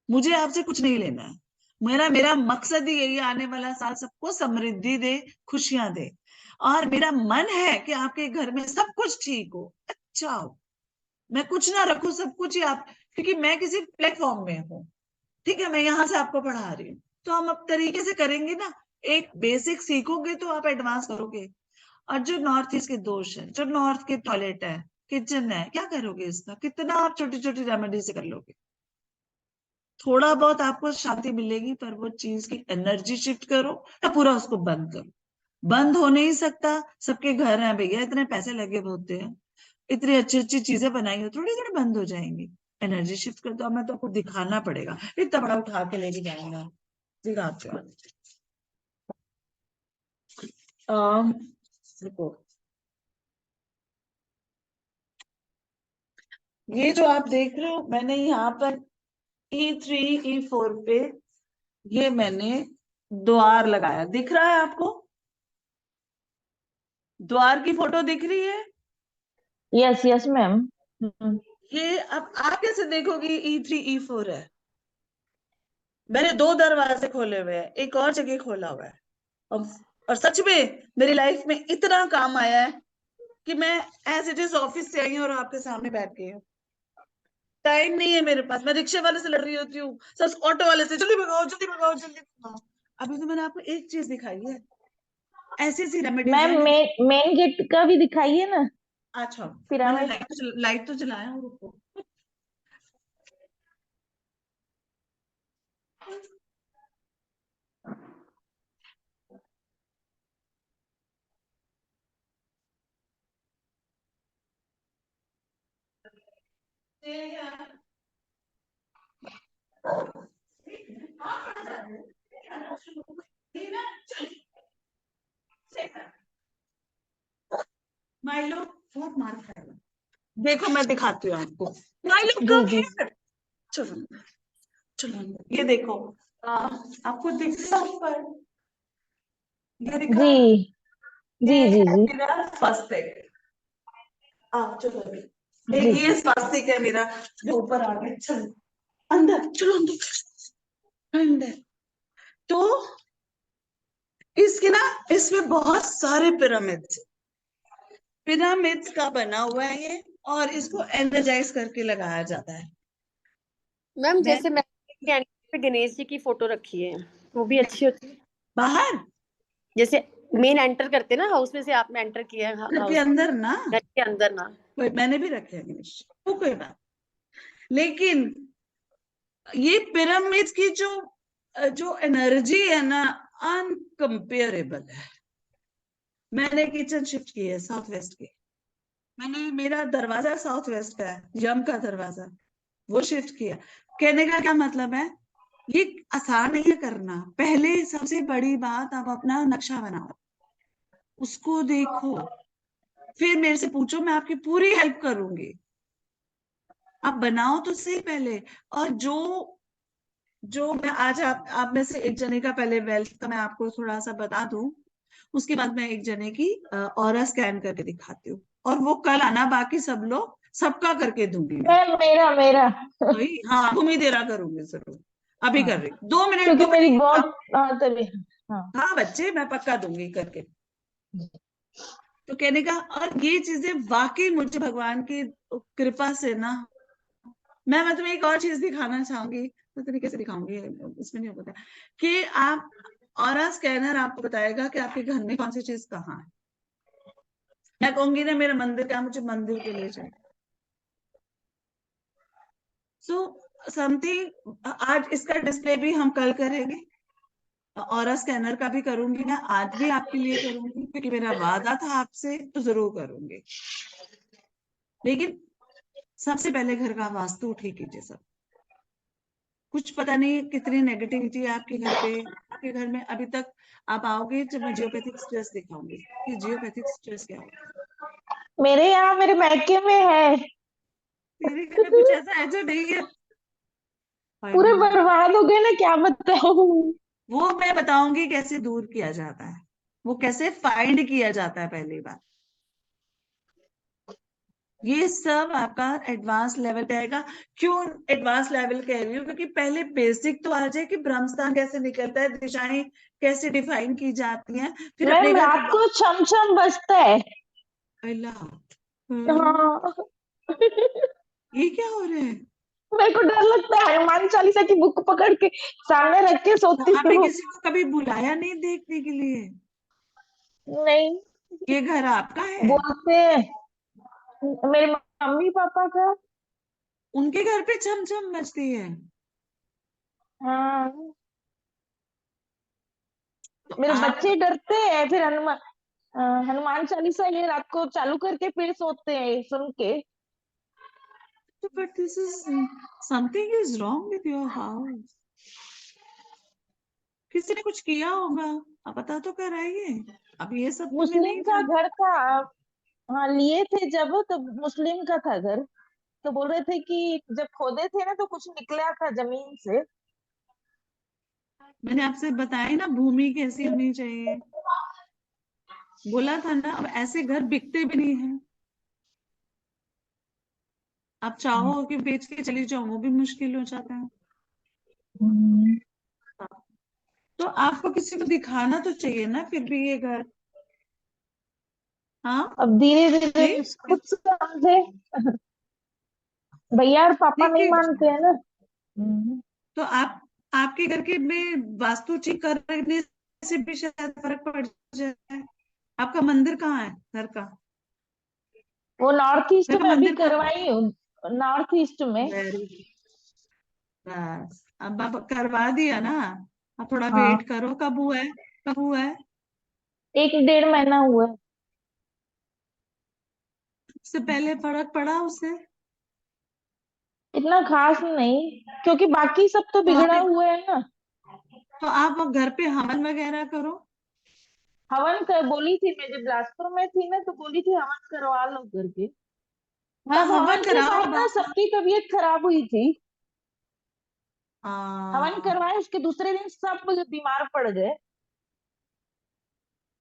मुझे आपसे कुछ नहीं लेना है, मेरा मेरा मकसद ही यही, आने वाला साल सबको समृद्धि दे, खुशियां दे, और मेरा मन है कि आपके घर में सब कुछ ठीक हो, अच्छा हो, मैं कुछ ना रखूं, सब कुछ ही आप, क्योंकि मैं किसी प्लेटफॉर्म में हूँ, ठीक है, मैं यहाँ से आपको पढ़ा रही हूँ, तो हम अब तरीके से करेंगे ना, एक बेसिक सीखोगे तो आप एडवांस करोगे। और जो नॉर्थ ईस्ट के दोष है, जो नॉर्थ के टॉयलेट है, किचन है, क्या करोगे इसका? कितना आप छोटी छोटी रेमेडी से कर लोगे? थोड़ा बहुत आपको शांति मिलेगी, पर वो चीज की एनर्जी शिफ्ट करो या पूरा उसको बंद करो। बंद हो नहीं सकता, सबके घर हैं भैया, इतने पैसे लगे होते हैं, इतनी अच्छी अच्छी चीजें बनाई हो, थोड़ी थोड़ी बंद हो जाएंगी। एनर्जी शिफ्ट कर दो। अब मैं तो आपको दिखाना पड़ेगा, इतना बड़ा उठा के लेके जाऊंगा, दिखाते हो। देखो, ये जो आप देख रहे हो, मैंने यहाँ पर E3 E4 पे ये मैंने द्वार लगाया, दिख रहा है आपको? द्वार की फोटो दिख रही है? Yes yes ma'am. ये अब आप कैसे देखोगे E3 E4 है? मैंने 2 दरवाजे खोले हुए हैं, एक और जगह खोला हुआ है। और, और सच में मेरी लाइफ में इतना काम आया है कि मैं एज इट इज ऑफिस से आई हूँ और आपके सामने बैठ गई हूँ। टाइम नहीं है मेरे पास, मैं रिक्शे वाले से लड़ रही होती हूँ, सब ऑटो वाले से, जल्दी भगाओ जल्दी भगाओ जल्दी भगाओ। अभी तो मैंने आपको एक चीज दिखाई है, ऐसी ऐसी रेमेडीज मैम है। मेन गेट का भी दिखाइए ना। अच्छा, मैंने पिरामिड। लाइट तो जलाया हूँ, रुको। माइलो बहुत मार खाएगा। देखो मैं दिखाती हूँ आपको, माइलो जी कब जी। है। चलो चलो, ये देखो, आपको दिख रहा है ऊपर, ये दिख रहा जी है? जी ये जी है जी मेरा स्वास्तिक। चलो अभी। जी। ये स्वास्तिक है मेरा, जो ऊपर आ गया। चलो अंदर, चलो अंदर अंदर। तो इसके ना, इसमें बहुत सारे पिरामिड्स, पिरामिड्स का बना हुआ है ये, और इसको एनर्जाइज करके लगाया जाता है। मैम मैं जैसे मैं पे गणेश जी की फोटो रखी है, वो भी अच्छी होती है। बाहर जैसे मेन एंटर करते ना हाउस में से, आपने एंटर किया है घर के हाउस अंदर ना, घर के अंदर ना। मैंने भी रखे हैं गणेश, वो कोई बात। लेकिन ये पिरामिड्स की जो जो एनर्जी है ना, अनकंपेरेबल है। मैंने किचन शिफ्ट की है साउथ वेस्ट की, मैंने, मेरा दरवाजा साउथ वेस्ट का है, यम का दरवाजा, वो शिफ्ट किया। कहने का क्या मतलब है, ये आसान नहीं है करना। पहले सबसे बड़ी बात, आप अपना नक्शा बनाओ, उसको देखो, फिर मेरे से पूछो, मैं आपकी पूरी हेल्प करूंगी। आप बनाओ तो सही पहले। और जो जो मैं आज आप में से एक जने का, पहले वेल्थ का मैं आपको थोड़ा सा बता दूं, उसके बाद मैं एक जने की ऑरा स्कैन करके दिखाती हूँ, और वो कल आना, बाकी सब लोग सबका करके दूंगी मैं। मैम मेरा मेरा वही, हाँ उम्मीद देरा करूंगी जरूर, अभी हाँ, कर रही 2 मिनट, क्योंकि 2 मिनट। मेरी बहुत तभी। हाँ हाँ बच्चे, मैं पक्का दूंगी करके। तो कहने का, और ये चीजें वाकई मुझे भगवान की कृपा से ना, मैं तुम्हें एक और चीज दिखाना चाहूंगी, तो तरीके से दिखाऊंगी, इसमें नहीं होता कि आप, ऑरा स्कैनर आपको बताएगा कि आपके घर में कौन सी चीज कहाँ है। मैं कहूंगी ना मेरा मंदिर क्या, मुझे मंदिर के लिए चाहिए। सो समथिंग, आज इसका डिस्प्ले भी हम कल करेंगे, ऑरा स्कैनर का भी करूंगी मैं, आज भी आपके लिए करूंगी, क्योंकि मेरा वादा था आपसे, तो जरूर करूंगी। लेकिन सबसे पहले घर का वास्तु ठीक कीजिए सब। कुछ पता नहीं कितनी नेगेटिविटी है आपके घर पे, आपके घर में अभी तक। आप आओगे जब मैं जियोपैथिक स्ट्रेस दिखाऊंगी कि जियोपैथिक स्ट्रेस क्या होता है। मेरे यहाँ मेरे मायके में है। तेरे घर में कुछ ऐसा है जो नहीं है? पूरे बर्बाद हो गए ना, क्या बताऊं। वो मैं बताऊंगी कैसे दूर किया जाता है, वो कैसे फाइंड किया जाता है पहली बार। ये सब आपका एडवांस लेवल पे आएगा। क्यों एडवांस लेवल कह रही हूँ, क्योंकि पहले बेसिक तो आ जाए कि ब्रह्मस्थान कैसे निकलता है, दिशाएं कैसे डिफाइन की जाती हैं, फिर अपने मैम घर रात को छम छम बजता है। अल्लाह। हाँ। ये क्या हो रहा है? मेरे को डर लगता है, हनुमान चालीसा की बुक पकड़ के सामने रख के सोती आपने हूँ। किसी को कभी बुलाया नहीं देखने के लिए? नहीं। ये घर आपका है? बोलते हैं, मेरे मम्मी पापा का। उनके घर पे छम छम मचती है। हाँ, तो मेरे आप बच्चे डरते हैं, फिर हनुमान चालीसा ये रात को चालू करके फिर सोते हैं सुन के। तो but this is something is wrong with your house. किसी ने कुछ किया होगा, आप पता तो कराइए। अब ये सब तो मैं मुस्लिम नहीं का जानती। घर था। हाँ, लिए थे जब तो मुस्लिम का था घर। तो बोल रहे थे कि जब खोदे थे ना तो कुछ निकला था जमीन से। मैंने आपसे बताया ना भूमि कैसी होनी चाहिए, बोला था ना। अब ऐसे घर बिकते भी नहीं है। आप चाहो कि बेच के चली जाओ, वो भी मुश्किल हो जाता है। हम्म। तो आपको किसी को दिखाना तो चाहिए ना फिर भी ये घर। हाँ, अब धीरे धीरे नहीं खुद समझे। भैया और पापा नहीं देखिए, मानते हैं ना। हम्म। तो आप आपके घर के में वास्तु ठीक करने से भी शायद फर्क पड़ जाए। आपका मंदिर कहाँ है घर का? वो नॉर्थ ईस्ट घर का में अभी मंदिर कहाँ करवाई हूँ। नॉर्थ ईस्ट में। है? वेरी, बस अब आप करवा दिया ना। अब थोड़ा हाँ, वेट करो, कब हुआ है? कब हुआ है? 1 डेढ़ महीना हुआ है। उससे पहले फर्क पड़ा उससे? इतना खास नहीं, क्योंकि बाकी सब तो तो बिगड़ा आप हुआ है ना। तो आप वो घर पे हवन वगैरह करो। हवन कर बोली थी, मैं जब बिलासपुर में थी ना तो बोली थी हवन करवा लो करके। हाँ, तब हवन हवन के कराओ बाद ना बाबा। सबकी तबीयत खराब हुई थी। हवन हाँ, करवाए उसके दूसरे दिन सब बीमार पड़ गए।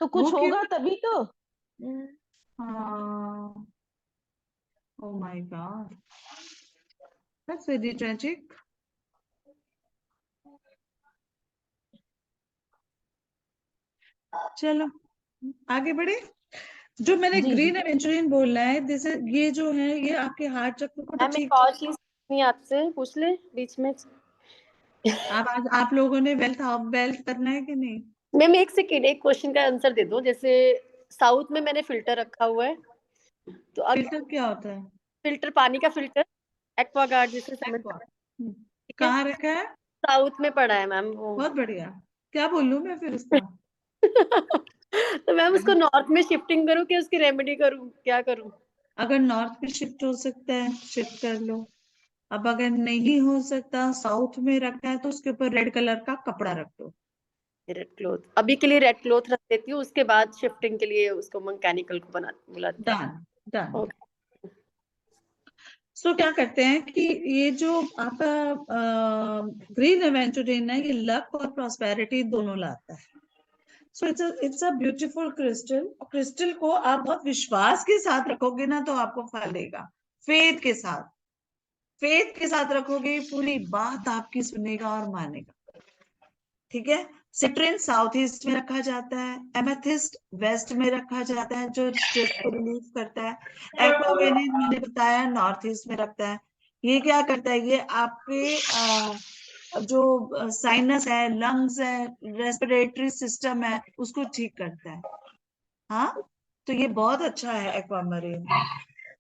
तो वो कुछ क्यों? होगा तभी तो। हाँ, oh my God, that's very tragic. चलो आगे बढ़े। जो मैंने जी जी। ग्रीन एवेंचुरिन बोला है, जैसे ये जो है, ये आपके हार्ट चक्र को तो मैम एक ठीक। और चीज नहीं आपसे पूछ ले बीच में। आप आज आप लोगों ने वेल्थ ऑफ वेल्थ करना है कि नहीं? मैम एक सेकेंड, एक क्वेश्चन का आंसर दे दो। जैसे साउथ में मैंने फिल्टर रखा हुआ है, तो अगर फिल्टर क्या होता है? फिल्टर, पानी का फिल्टर, एक्वागार्ड जिसे समझ, एक्वा। ठीक है, कहाँ रखा है? साउथ में पड़ा है मैम वो। बहुत बढ़िया। क्या बोलूं मैं फिर उसका? तो मैम उसको नॉर्थ में शिफ्टिंग करूँ कि उसकी रेमेडी करूँ, क्या करूँ? अगर नॉर्थ में शिफ्ट हो सकता है, शिफ्ट कर लो। अब अगर नहीं हो सकता, साउथ में रखना है, तो उसके ऊपर रेड कलर का कपड़ा रख दो। रेड क्लॉथ, अभी के लिए रेड क्लॉथ रख देती हूँ, उसके बाद शिफ्टिंग के लिए उसको मैकेनिकल को बना बुलाती डन, डन। हूँ। ओके। सो क्या करते हैं कि ये जो आपका ग्रीन एवेंचुरिन है, ये लक और प्रॉस्पेरिटी दोनों लाता है। So it's a beautiful crystal. Crystal को आप बहुत विश्वास के साथ रखोगे ना तो आपको फलेगा। फेथ के साथ, फेथ के साथ रखोगे, पूरी बात आपकी सुनेगा और मानेगा। ठीक है। सिट्रिन साउथ ईस्ट में रखा जाता है, एमेथिस्ट वेस्ट में रखा जाता है जो स्ट्रेस को रिलीव करता है। एक्वावेनिन मैंने बताया नॉर्थ ईस्ट में रखता है। ये क्या करता है? ये आपके जो साइनस है, लंग्स है, रेस्पिरेटरी सिस्टम है, उसको ठीक करता है। हाँ, तो ये बहुत अच्छा है एक्वामरीन।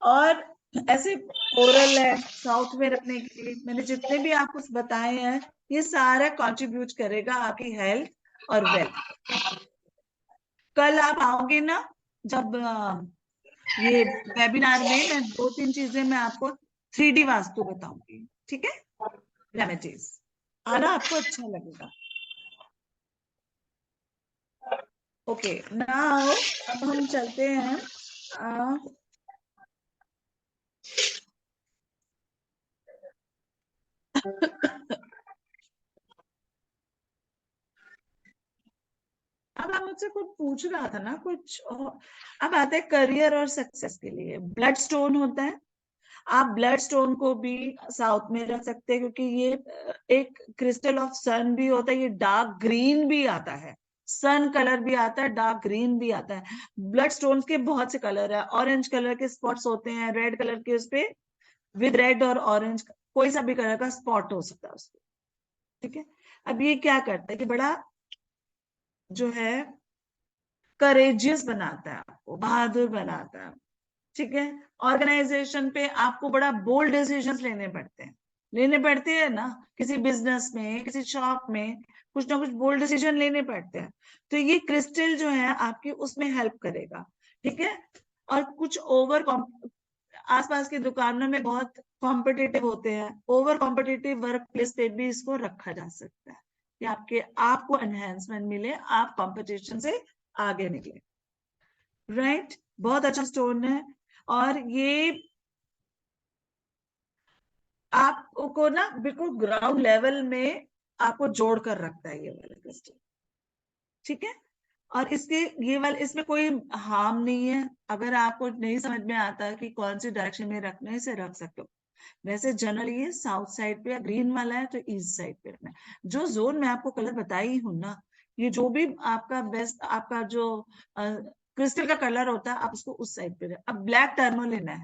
और ऐसे कोरल है साउथ में रखने के लिए। मैंने जितने भी आपको बताए हैं, ये सारा कंट्रीब्यूट करेगा आपकी हेल्थ और वेल्थ। कल आप आओगे ना, जब ये वेबिनार में मैं 2-3 चीजें मैं आपको 3D वास्तु बताऊंगी। ठीक है, रेमेडीज। आना, आपको अच्छा लगेगा। ओके, नाउ अब हम चलते हैं। अब आप मुझसे कुछ पूछ रहा था ना कुछ और। अब आते हैं करियर और सक्सेस के लिए। ब्लड स्टोन होता है। आप ब्लड स्टोन को भी साउथ में रख सकते हैं, क्योंकि ये एक क्रिस्टल ऑफ सन भी होता है। ये डार्क ग्रीन भी आता है, सन कलर भी आता है, डार्क ग्रीन भी आता है। ब्लड स्टोन के बहुत से कलर है। ऑरेंज कलर के स्पॉट्स होते हैं, रेड कलर के, उस पे विद रेड और ऑरेंज कोई सा भी कलर का स्पॉट हो सकता है उस पे। ठीक है। अब ये क्या करता है कि बड़ा जो है करेजियस बनाता है, आपको बहादुर बनाता है। ठीक है। ऑर्गेनाइजेशन पे आपको बड़ा बोल्ड डिसीजंस लेने पड़ते हैं ना, किसी बिजनेस में, किसी शॉप में कुछ ना कुछ बोल्ड डिसीजन लेने पड़ते हैं, तो ये क्रिस्टल जो है आपकी उसमें हेल्प करेगा, ठीक है। और कुछ आसपास की दुकानों में बहुत कॉम्पिटिटिव होते हैं, ओवर कॉम्पिटिटिव वर्क प्लेस पे भी इसको रखा जा सकता है कि आपको एनहेंसमेंट मिले, आप कंपटीशन से आगे निकले, राइट। बहुत अच्छा स्टोन है, और ये आपको ना बिल्कुल ग्राउंड लेवल में आपको जोड़ कर रखता है ये वाला क्रिस्टल, ठीक है। और इसमें कोई हार्म नहीं है, अगर आपको नहीं समझ में आता कि कौन सी डायरेक्शन में रखना है, इसे रख सकते हो। वैसे जनरली ये साउथ साइड पे, ग्रीन वाला है तो ईस्ट साइड पे रखना है। जो जोन में आपको कलर बताई हूं ना, ये जो भी आपका बेस्ट, आपका जो क्रिस्टल का कलर होता है, आप उसको उस साइड पे अब ब्लैक टर्मोलिन है,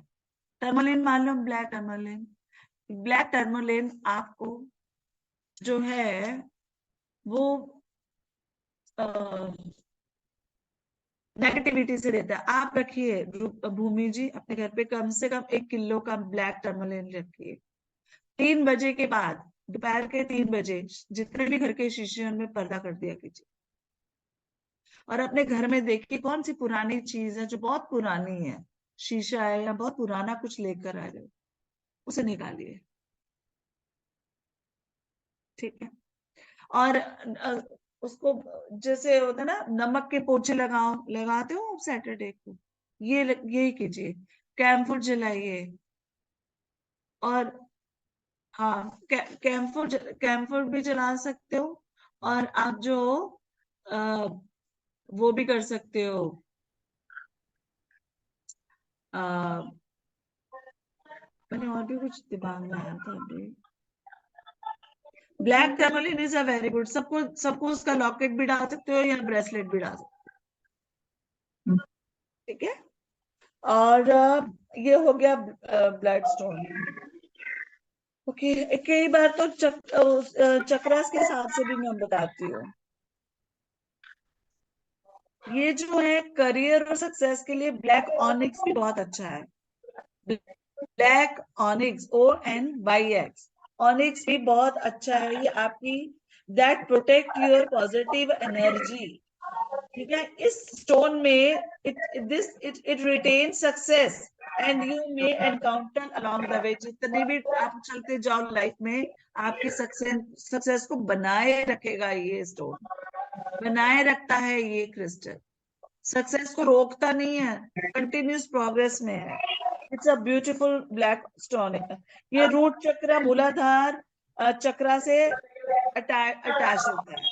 टर्मोलिन मान लो, ब्लैक टर्मोलिन आपको जो है वो नेगेटिविटी से देता है। आप रखिए भूमि जी अपने घर पे कम से कम 1 किलो का ब्लैक टर्मोलिन रखिए। 3 बजे के बाद, दोपहर के 3 बजे जितने भी घर के शीशे हैं उनमें पर्दा कर दिया कीजिए, और अपने घर में देखिए कौन सी पुरानी चीज है जो बहुत पुरानी है, शीशा है या बहुत पुराना कुछ लेकर आ रहे हो, उसे निकालिए, ठीक है। और उसको जैसे होता है ना, नमक के पोछे लगाते हो आप सैटरडे को, यही कीजिए, कैम्फर जलाइए। और हाँ, कैम्फर भी जला सकते हो, और आप जो आ, वो भी कर सकते हो, मैंने और भी कुछ दिमाग में आया था अभी। Black tourmaline is a very good, सबको उसका लॉकेट भी डाल सकते हो या ब्रेसलेट भी डाल सकते हो, ठीक है। और ये हो गया ब्लड स्टोन। ओके, कई बार तो चक्रास के हिसाब से भी मैं बताती हूँ। ये जो है करियर और सक्सेस के लिए ब्लैक ऑनिक्स भी बहुत अच्छा है। ब्लैक ऑनिक्स, ONYX, ऑनिक्स भी बहुत अच्छा है। ये आपकी that protect your positive energy, ठीक है। इस स्टोन में it retain success and you may encounter along the way, जितने भी आप चलते जाओ लाइफ में, आपकी सक्सेस को बनाए रखेगा ये स्टोन, बनाए रखता है ये क्रिस्टल, सक्सेस को रोकता नहीं है, कंटिन्यूस प्रोग्रेस में है। It's a beautiful black stone है। ये रूट चक्र मूलाधार चक्रा से अटैच होता है,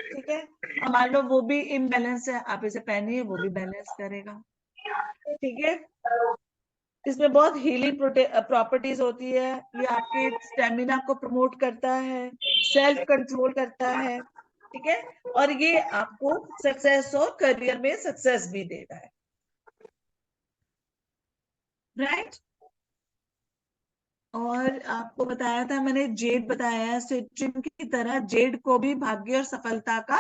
ठीक है। अब मान लो वो भी इम्बैलेंस है, आप इसे पहनिए, वो भी बैलेंस करेगा, ठीक है। इसमें बहुत हीलिंग प्रॉपर्टीज होती है, ये आपके स्टेमिना को प्रमोट करता है, सेल्फ कंट्रोल करता है, ठीक है। और ये आपको सक्सेस और करियर में सक्सेस भी देता है, राइट। और आपको बताया था मैंने, जेड बताया है, सिट्रिन की तरह जेड को भी भाग्य और सफलता का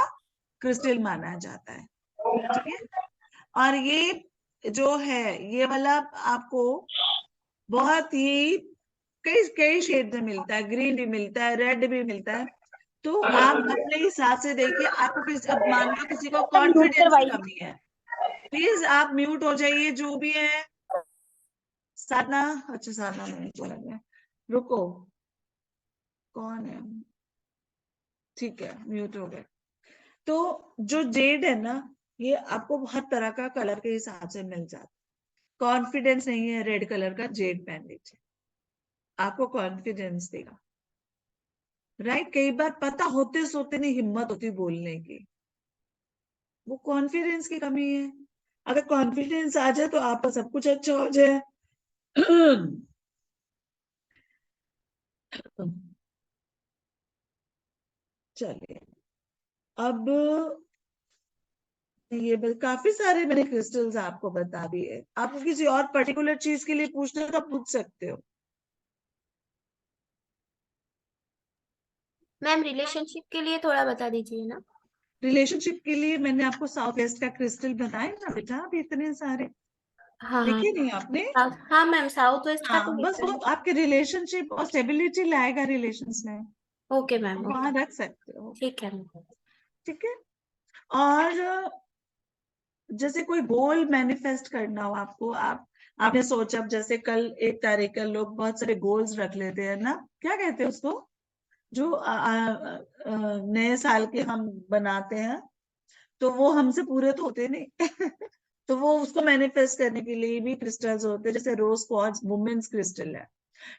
क्रिस्टल माना जाता है, ठीक है। और ये जो है ये वाला आपको बहुत ही कई कई शेड में मिलता है, ग्रीन भी मिलता है, रेड भी मिलता है, तो आप अपने हिसाब से देखिए। आपको अब मान लो किसी को म्यूट कॉन्फिडेंस की करवाइए। कमी है, प्लीज आप म्यूट हो जाइए, जो भी है। साधना, अच्छा साधना नहीं चला गया, रुको, कौन है, ठीक है म्यूट हो गया। तो जो जेड है ना, ये आपको हर तरह का कलर के हिसाब से मिल जाता है। कॉन्फिडेंस नहीं है, रेड कलर का जेड पहन लीजिए, आपको कॉन्फिडेंस देगा, राइट। कई बार पता होते सोते नहीं हिम्मत होती बोलने की, वो कॉन्फिडेंस की कमी है। अगर कॉन्फिडेंस आ जाए तो आपका सब कुछ अच्छा हो जाए। चलिए, अब ये काफी सारे मैंने क्रिस्टल्स आपको बता दिए। आपको किसी और पर्टिकुलर चीज के लिए पूछना है तो आप पूछ सकते हो। मैम रिलेशनशिप के लिए थोड़ा बता दीजिए ना। रिलेशनशिप के लिए मैंने आपको साउथ वेस्ट का क्रिस्टल बताए ना बेटा, अभी इतने सारे। हाँ हाँ लिखे नहीं आपने? हाँ मैम, साउथ वेस्ट का तो हाँ, बस लिखा वो है। आपके रिलेशनशिप और स्टेबिलिटी लाएगा रिलेशंस में, ओके मैम, वहां रख सकते हो। ठीक है मैम। ठीक है। और जैसे कोई गोल मैनिफेस्ट करना हो आपको, आपने सोचा, अब जैसे कल 1 तारीख का लोग बहुत सारे गोल्स रख लेते हैं ना, क्या कहते हैं उसको, जो नए साल के हम बनाते हैं, तो वो हमसे पूरे तो होते नहीं। तो वो उसको मैनिफेस्ट करने के लिए भी क्रिस्टल्स होते हैं, जैसे रोज क्वार्ट्ज वुमेन्स क्रिस्टल है।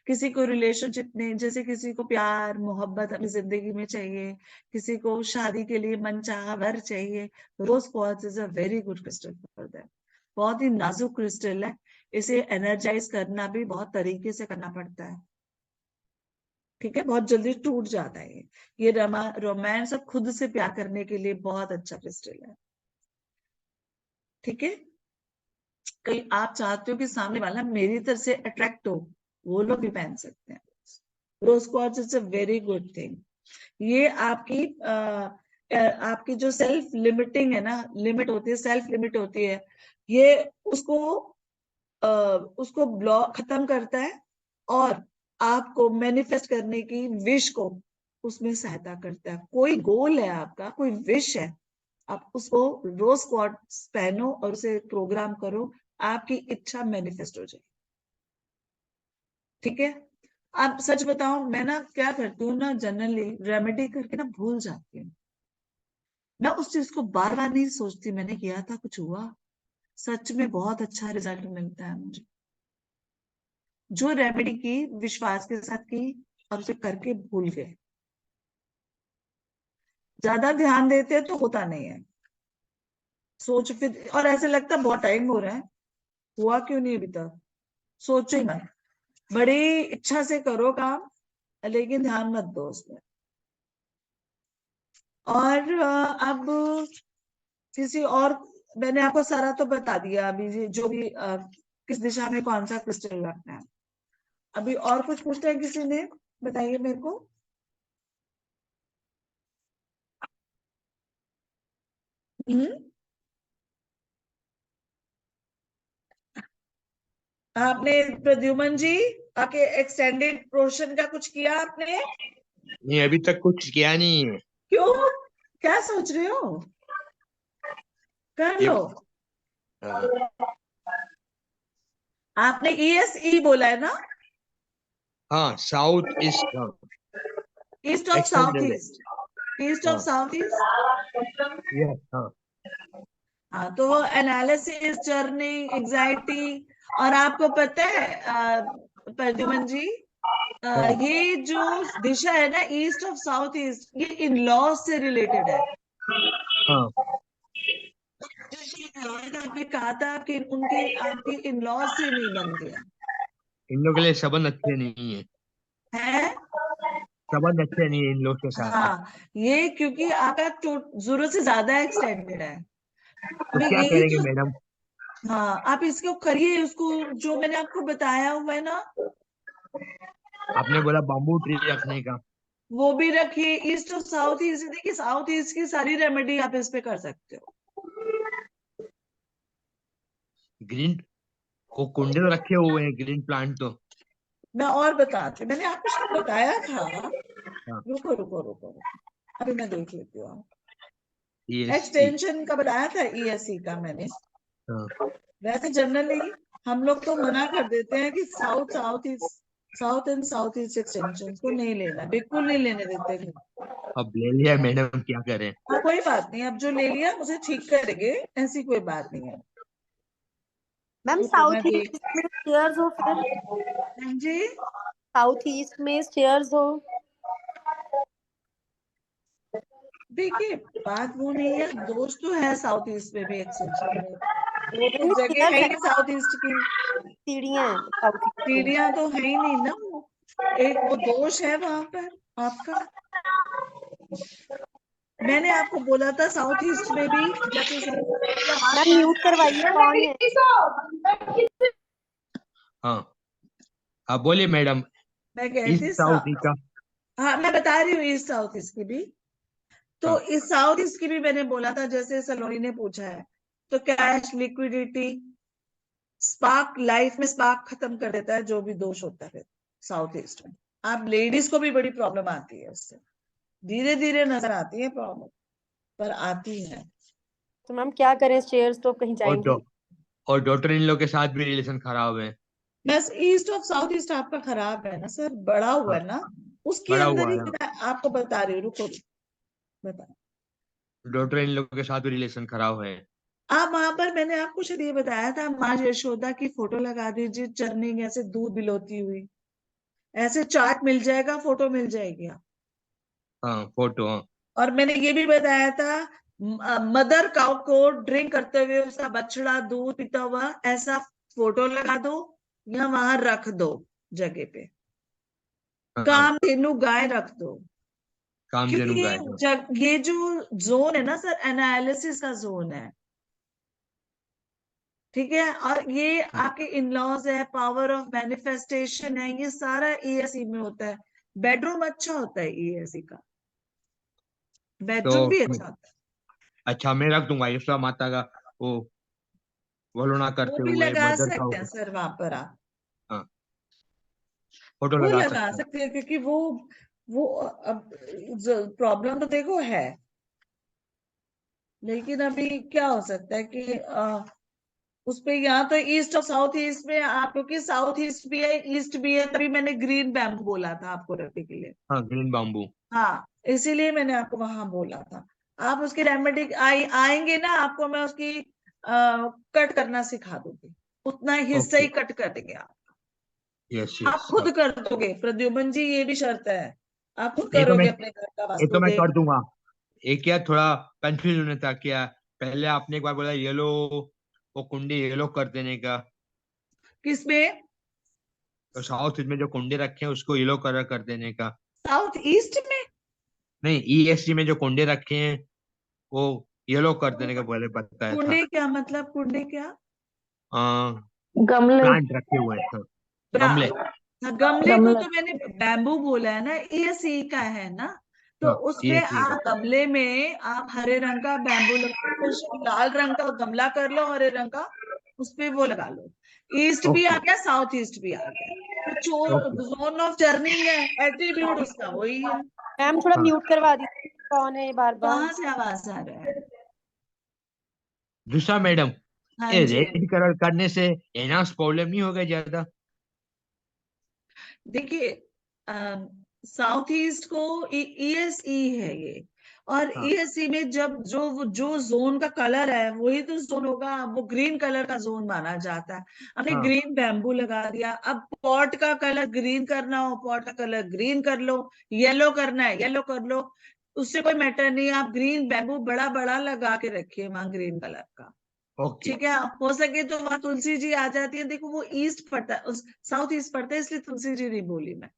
किसी को रिलेशनशिप में, जैसे किसी को प्यार मोहब्बत अपनी जिंदगी में चाहिए, किसी को शादी के लिए मनचाहा वर चाहिए, rose quartz is a very good crystal for that. बहुत ही नाजुक क्रिस्टल है, इसे एनर्जाइज करना भी बहुत तरीके से करना पड़ता है। ठीक है, बहुत जल्दी टूट जाता है ये रोमांस और खुद से प्यार करने के लिए बहुत अच्छा क्रिस्टल है। ठीक है, कहीं आप चाहते हो कि सामने वाला मेरी तरफ से अट्रैक्ट हो, वो लोग भी पहन सकते हैं। Rose quartz is a very good thing. ये आपकी जो सेल्फ लिमिटिंग है ना, लिमिट होती है, सेल्फ लिमिट होती है, ये उसको उसको ब्लॉक खत्म करता है, और आपको मैनिफेस्ट करने की विश को उसमें सहायता करता है। कोई गोल है आपका, कोई विश है, आप उसको रोज क्वार्ट्ज पहनो और उसे प्रोग्राम करो, आपकी इच्छा मैनिफेस्ट हो जाए। ठीक है। आप सच बताओ, मैं ना क्या करती हूँ ना, जनरली रेमेडी करके ना भूल जाती हूँ। मैं उस चीज को बार बार नहीं सोचती मैंने किया था, कुछ हुआ। सच में बहुत अच्छा रिजल्ट मिलता है मुझे। जो रेमेडी की, विश्वास के साथ की, और उसे करके भूल गए। ज्यादा ध्यान देते तो होता नहीं है, सोच फिर, और ऐसे लगता बहुत टाइम हो रहा है, हुआ क्यों नहीं अभी तक। सोचो ही मत, बड़ी इच्छा से करो काम, लेकिन ध्यान मत दो उसमें। और अब किसी और, मैंने आपको सारा तो बता दिया अभी, जो भी किस दिशा में कौन सा क्रिस्टल रखना है। अभी और कुछ पूछना है किसी ने, बताइए मेरे को। हम्म। आपने, प्रद्युमन जी, आके एक्सटेंडेड पोर्शन का कुछ किया आपने? नहीं, अभी तक कुछ किया नहीं है। क्यों, क्या सोच रहे हो, कर ये लो। हाँ आपने ESE बोला है ना? हाँ, साउथ ईस्ट, हाँ ईस्ट ऑफ साउथ एक्सटेंडेड है। ईस्ट, ईस्ट ऑफ हाँ साउथ ईस्ट। यस हाँ। हाँ, तो वो एनालिसिस, जर्निंग, एग्जाइटी। और आपको पता है प्रद्युमन जी, हाँ ये जो दिशा है ना, ईस्ट ऑफ साउथ ईस्ट, ये इन लॉज से रिलेटेड है। हाँ। आपने कहा था कि उनके, आपके इन लॉज से नहीं बनते इन लोगों के लिए संबंध अच्छे नहीं है। हैं। संबंध अच्छे नहीं है इन लोग के साथ। हाँ, ये क्योंकि आपका जरूरत से ज्यादा एक्सटेंडेड है। तो अभी क्या यही करेंगे जो, मैडम? हाँ, आप इसको करिए, उसको जो मैंने आपको बताया हुआ है ना, आपने बोला बाम्बू ट्री रखने का। वो भी रखिए। ईस्ट और साउथ ईस्ट, देखिए साउथ ईस्ट की सारी रेमेडी आप इस पे कर सकते हो। ग्रीन को कुंडे तो रखे हुए हैं, ग्रीन प्लांट तो। मैं और बताती हूँ, मैंने आपको शायद बताया था। हाँ रुको रुको रुको, अभी मैं देख लेती हूँ। यस। एक्सटेंशन का बताया था, ESE का मैंने। हाँ वैसे जनरली हम लोग तो मना कर देते हैं कि south south east, south and south east extension को नहीं लेना, बिल्कुल नहीं लेने देते हैं। अब ले लिया मैडम, क्या करें। हाँ, कोई बात नहीं, अब जो ले लिया उसे ठीक करेंगे, ऐसी कोई बात नहीं है। मैम रुको मैं साउथ देख, ईस्ट में स्टेयर्स हो फिर? हाँ जी। साउथ ईस्ट में स्टेयर्स हो? देखिए, बात वो नहीं है, दोस्त तो है साउथ ईस्ट में भी एक्सटेंशन में, वो तो नहीं, जगह स्टेयर्स है है, ही साउथ ईस्ट की। सीढ़ियां हैं साउथ ईस्ट में। सीढ़ियां तो है ही नहीं ना, वो एक वो दोष है वहां पर आपका। मैंने आपको बोला था साउथ ईस्ट में भी, जैसे मैम म्यूट करवाइए, कौन है? हाँ हाँ, बोलिए मैडम। मैं कह ईस्ट थी साउथ ईस्ट का। हाँ, मैं बता रही हूँ ईस्ट साउथ ईस्ट की भी। तो हाँ इस साउथ ईस्ट की भी मैंने बोला था, जैसे सलोनी ने पूछा है, तो कैश, लिक्विडिटी, स्पार्क, लाइफ में स्पार्क खत्म कर देता है, जो भी दोष होता है साउथ ईस्ट में। आप लेडीज को भी बड़ी प्रॉब्लम आती है उससे, धीरे धीरे नजर आती है प्रॉब्लम, पर आती है। तो मैम क्या करें, स्टेयर्स तो कहीं और जाएंगी। और डॉटर इन लोग के साथ भी रिलेशन खराब है। बस ईस्ट ऑफ साउथ ईस्ट आपका खराब है ना सर, बड़ा हुआ हाँ, है ना, उसके बड़ा अंदर हुआ ही है। आपको बता रही हूँ, रुको बता। डॉटर इन लोग के साथ भी रिलेशन खराब है। आप वहां पर, मैंने आपको शायद ये बताया था, माँ यशोदा की फोटो लगा दीजिए, चरनिंग ऐसे दूध बिलोती हुई, ऐसे चार्ट मिल जाएगा, फोटो मिल जाएगी आप। हाँ, फोटो, हाँ। और मैंने ये भी बताया था, मदर काउ को ड्रिंक करते हुए उसका बछड़ा दूध पीता हुआ ऐसा फोटो लगा दो, या वहां रख दो जगह पे, हाँ, कामधेनु गाय रख दो। क्योंकि कामधेनु ये गाय, हाँ। ये जो जोन है ना सर, एनालिसिस का जोन है, ठीक है। और ये हाँ, आपके इनलॉज है, पावर ऑफ मैनिफेस्टेशन है, ये सारा ईएसई में होता है। बेडरूम अच्छा होता है ईएसई का, बेडरूम तो भी अच्छा होता है। अच्छा, मैं रख दूंगा यशोदा माता का वो वलोना वो करते भी हुए लगा मदर का सकते हैं सर वहां पर आप, हाँ, फोटो वो लगा लगा सकते हैं। सकते हैं, क्योंकि वो अब प्रॉब्लम तो देखो है, लेकिन अभी क्या हो सकता है कि उस पे, यहाँ तो ईस्ट और साउथ ईस्ट में आप, क्योंकि साउथ ईस्ट भी है ईस्ट भी है, तभी मैंने ग्रीन बैम्बू बोला था आपको रखने के लिए। हाँ, ग्रीन बाम्बू। हाँ, इसीलिए मैंने आपको वहां बोला था। आप उसकी रेमेडी आएंगे ना, आपको मैं उसकी कट करना सिखा दूंगी, उतना हिस्सा ओके, ही कट कर देंगे आप। यस आप यस। खुद कर दोगे प्रद्युमन जी, ये भी शर्त है, आप खुद ये तो मैं करोगे अपने घर का ये तो वास्तु मैं देख। कर दूंगा। एक क्या थोड़ा कंफ्यूज होने था क्या, पहले आपने एक बार बोला येलो, वो कुंडी येलो कर देने का, किसमें? तो साउथ में जो कुंडे रखे हैं उसको येलो कलर कर देने का। साउथ ईस्ट में? नहीं, ईएससी में जो कुंडे रखे हैं वो येलो कर देने का पहले बताया था। कुंडे क्या मतलब, कुंडे क्या? गमले, प्लांट रखे हुए हैं, हाँ, गमले। हाँ, गमले को गमले। तो मैंने बैम्बू बोला है ना, ये सी का है ना, तो हाँ, उसमें ईएससी का। आप गमले में आप हरे रंग का बैम्बू लगा, लाल रंग का गमला कर लो, हरे रंग का उस पे वो लगा लो। ईस्ट भी आ ओके, गया, साउथ ईस्ट भी आ गया, ओके, तो जोन ऑफ टर्निंग है, एट्रीब्यूट उसका वही है। मैम थोड़ा हाँ। म्यूट करवा दीजिए, कौन है बार बार। कहाँ से आवाज आ रहा है? दूसरा मैडम, हाँ ये जी, रेड कलर करने से एनहांस प्रॉब्लम नहीं होगा ज्यादा? देखिए साउथ ईस्ट को ईएसई है ये, और हाँ, ईएसई में जब जो जोन का कलर है वही तो जोन होगा, वो ग्रीन कलर का जोन माना जाता है। हमने हाँ, ग्रीन बैम्बू लगा दिया, अब पॉट का कलर ग्रीन करना हो, पॉट का कलर ग्रीन कर लो, येलो करना है येलो कर लो, उससे कोई मैटर नहीं, आप ग्रीन बैम्बू बड़ा बड़ा लगा के रखिए वहां ग्रीन कलर का, ओके, ठीक है। हो सके तो वहां तुलसी जी आ जाती है, देखो वो ईस्ट पड़ता है, साउथ ईस्ट पड़ता है, इसलिए तुलसी जी नहीं बोली मैं।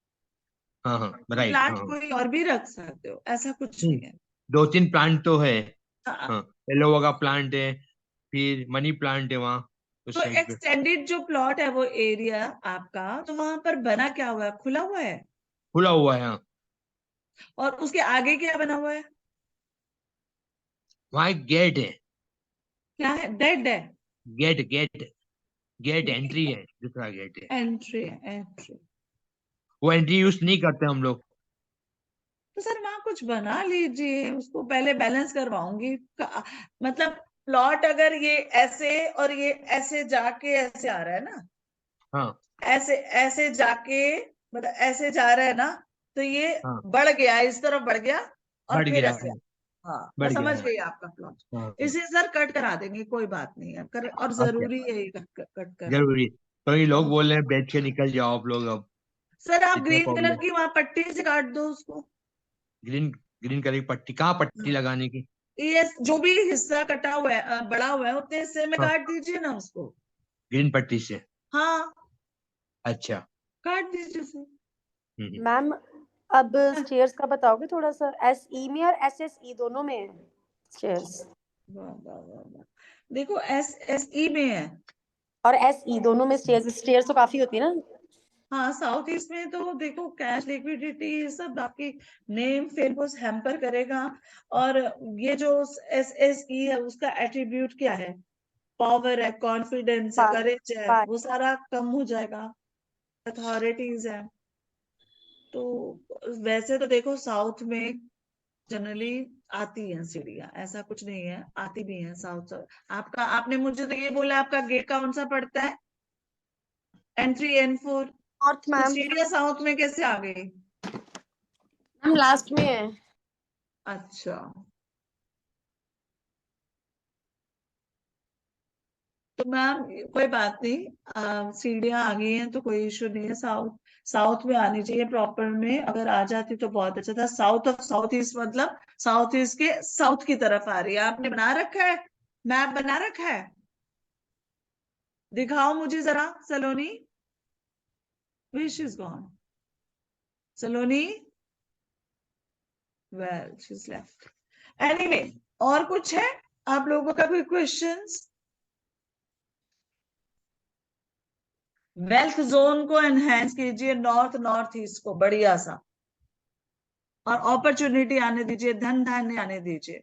हाँ, हाँ, राइट, प्लांट हाँ, हाँ। कोई और भी रख सकते हो, ऐसा कुछ नहीं, नहीं है। दो तीन प्लांट तो है। हाँ, हाँ, येलो का प्लांट है, फिर मनी प्लांट है वहाँ तो उस साइड पे। एक्सटेंडेड जो प्लॉट है वो एरिया आपका, तो वहां पर बना क्या हुआ है, खुला हुआ है, खुला हुआ है, हाँ। और उसके आगे क्या बना हुआ है? वहाँ एक गेट है। क्या है? डेड है? गेट गेट गेट एंट्री है, दूसरा गेट है। एंट्री है, एंट्री। वो एंट्री यूज नहीं करते हम लोग। तो सर वहां कुछ बना लीजिए, उसको पहले बैलेंस करवाऊंगी मतलब प्लॉट अगर ये ऐसे और ये ऐसे जाके ऐसे आ रहा है ना, हाँ, ऐसे ऐसे जाके, मतलब ऐसे जा रहा है ना, तो ये हाँ, बढ़ गया, इस तरफ बढ़ गया, और बढ़ फिर गया ऐसे। है, हाँ, मैं बढ़ गया समझ है। गई आपका प्लॉट। हाँ, हाँ। इसे सर कट करा देंगे, कोई बात नहीं है, और अच्छा, जरूरी है ये कट कराना। जरूरी। तो ये लोग बोल रहे हैं बेच के निकल जाओ आप लोग अब, सर आप इतना ग्रीन कलर प्रॉब्लम। की वहां पट्टी से काट दो उसको, ग्रीन ग्रीन कलर की पट्टी, कहाँ पट्टी लगाने की? ये जो भी हिस्सा कटा हुआ है, बड़ा हुआ है, उतने हिस्से में हाँ, काट दीजिए ना उसको। ग्रीन पट्टी से। हाँ, अच्छा। काट दीजिए उसे। मैम अब स्टेयर्स का बताओगे थोड़ा सा, एसई में और एसएसई दोनों में है स्टेयर्स, वाह वाह वाह वाह, देखो एस एस ई में है। और एसई दोनों में स्टेयर्स, स्टेयर्स तो काफी होती है ना। हाँ, साउथ ईस्ट में तो देखो कैश लिक्विडिटी ये सब आपकी नेम फेम को हैम्पर करेगा। और ये जो एस एस ई है उसका एट्रीब्यूट क्या है? पावर है, कॉन्फिडेंस है, बात- करेज है, बात- वो सारा कम हो जाएगा। अथॉरिटीज है। तो वैसे तो देखो साउथ में जनरली आती हैं सीढ़ियाँ, ऐसा कुछ नहीं है, आती भी हैं साउथ। आपका आपने मुझे तो ये बोला आपका गेट कौन सा पड़ता है, N3 N4, नॉर्थ तो मैम। सीढ़ियाँ साउथ में कैसे आ गई? मैम लास्ट में है। अच्छा, तो मैम कोई बात नहीं, सीढ़ियाँ आ गई हैं तो कोई इशू नहीं है। साउथ साउथ में आनी चाहिए प्रॉपर में, अगर आ जाती तो बहुत अच्छा था। साउथ ऑफ साउथ ईस्ट मतलब साउथ ईस्ट के साउथ की तरफ आ रही है। आपने बना रखा है, मैप बना रखा है, दिखाओ मुझे जरा। Saloni, wish is gone. Saloni, well she is left. Anyway, और कुछ है आप लोगों का कोई क्वेश्चंस? वेल्थ जोन को एनहेंस कीजिए, नॉर्थ नॉर्थ ईस्ट को बढ़िया सा, और अपॉर्चुनिटी आने दीजिए, धन धान्य आने दीजिए।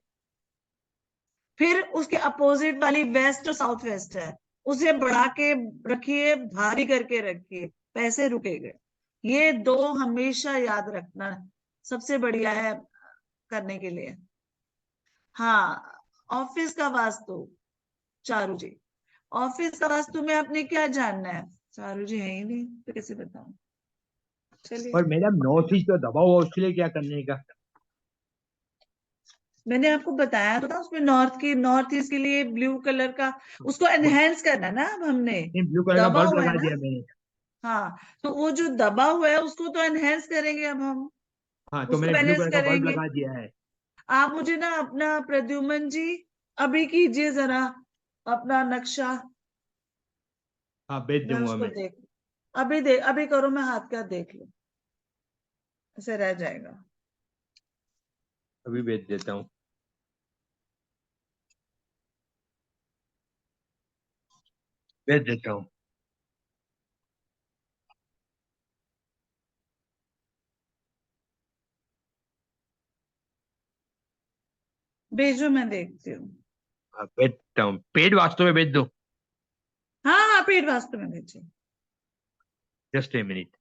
फिर उसके अपोजिट वाली वेस्ट और साउथ वेस्ट है, उसे बढ़ा के रखिए, भारी करके रखिए, पैसे रुकेंगे। ये दो हमेशा याद रखना, सबसे बढ़िया है करने के लिए। हाँ, ऑफिस का वास्तु, चारू जी, ऑफिस का वास्तु में आपने क्या जानना है? चारू जी है ही नहीं तो कैसे बताऊं? चलिए, और मैडम नॉर्थ ईस्ट तो दबा हुआ, उसके लिए क्या करने का? मैंने आपको बताया तो था, उसमें नॉर्थ ईस्ट के लिए ब्लू कलर का, उसको एनहेंस करना है ना। अब हमने ब्लू कलर का दबा बल्ब हुआ है लगा ना। दिया मैंने। हाँ, तो वो जो दबा हुआ है उसको तो एनहेंस करेंगे अब हम, हाँ, तो उसको मैंने ब्लू बैलेंस कलर का बल्ब करेंगे। लगा दिया है। आप मुझे ना अपना, प्रद्युमन जी अभी कीजिए जरा अपना नक्शा, हाँ, भेज मैं दूंगा उसको मैं। देख, अभी करो, मैं हाथ का देख लूं, ऐसे रह जाएगा। अभी भेज देता हूँ। भेज देता हूँ। भेजो, मैं देखती हूँ। हाँ, भेजता हूँ, पेड वास्तव में भेज दो। हाँ हाँ, पेट वास्तु में भेजिए। Just a minute.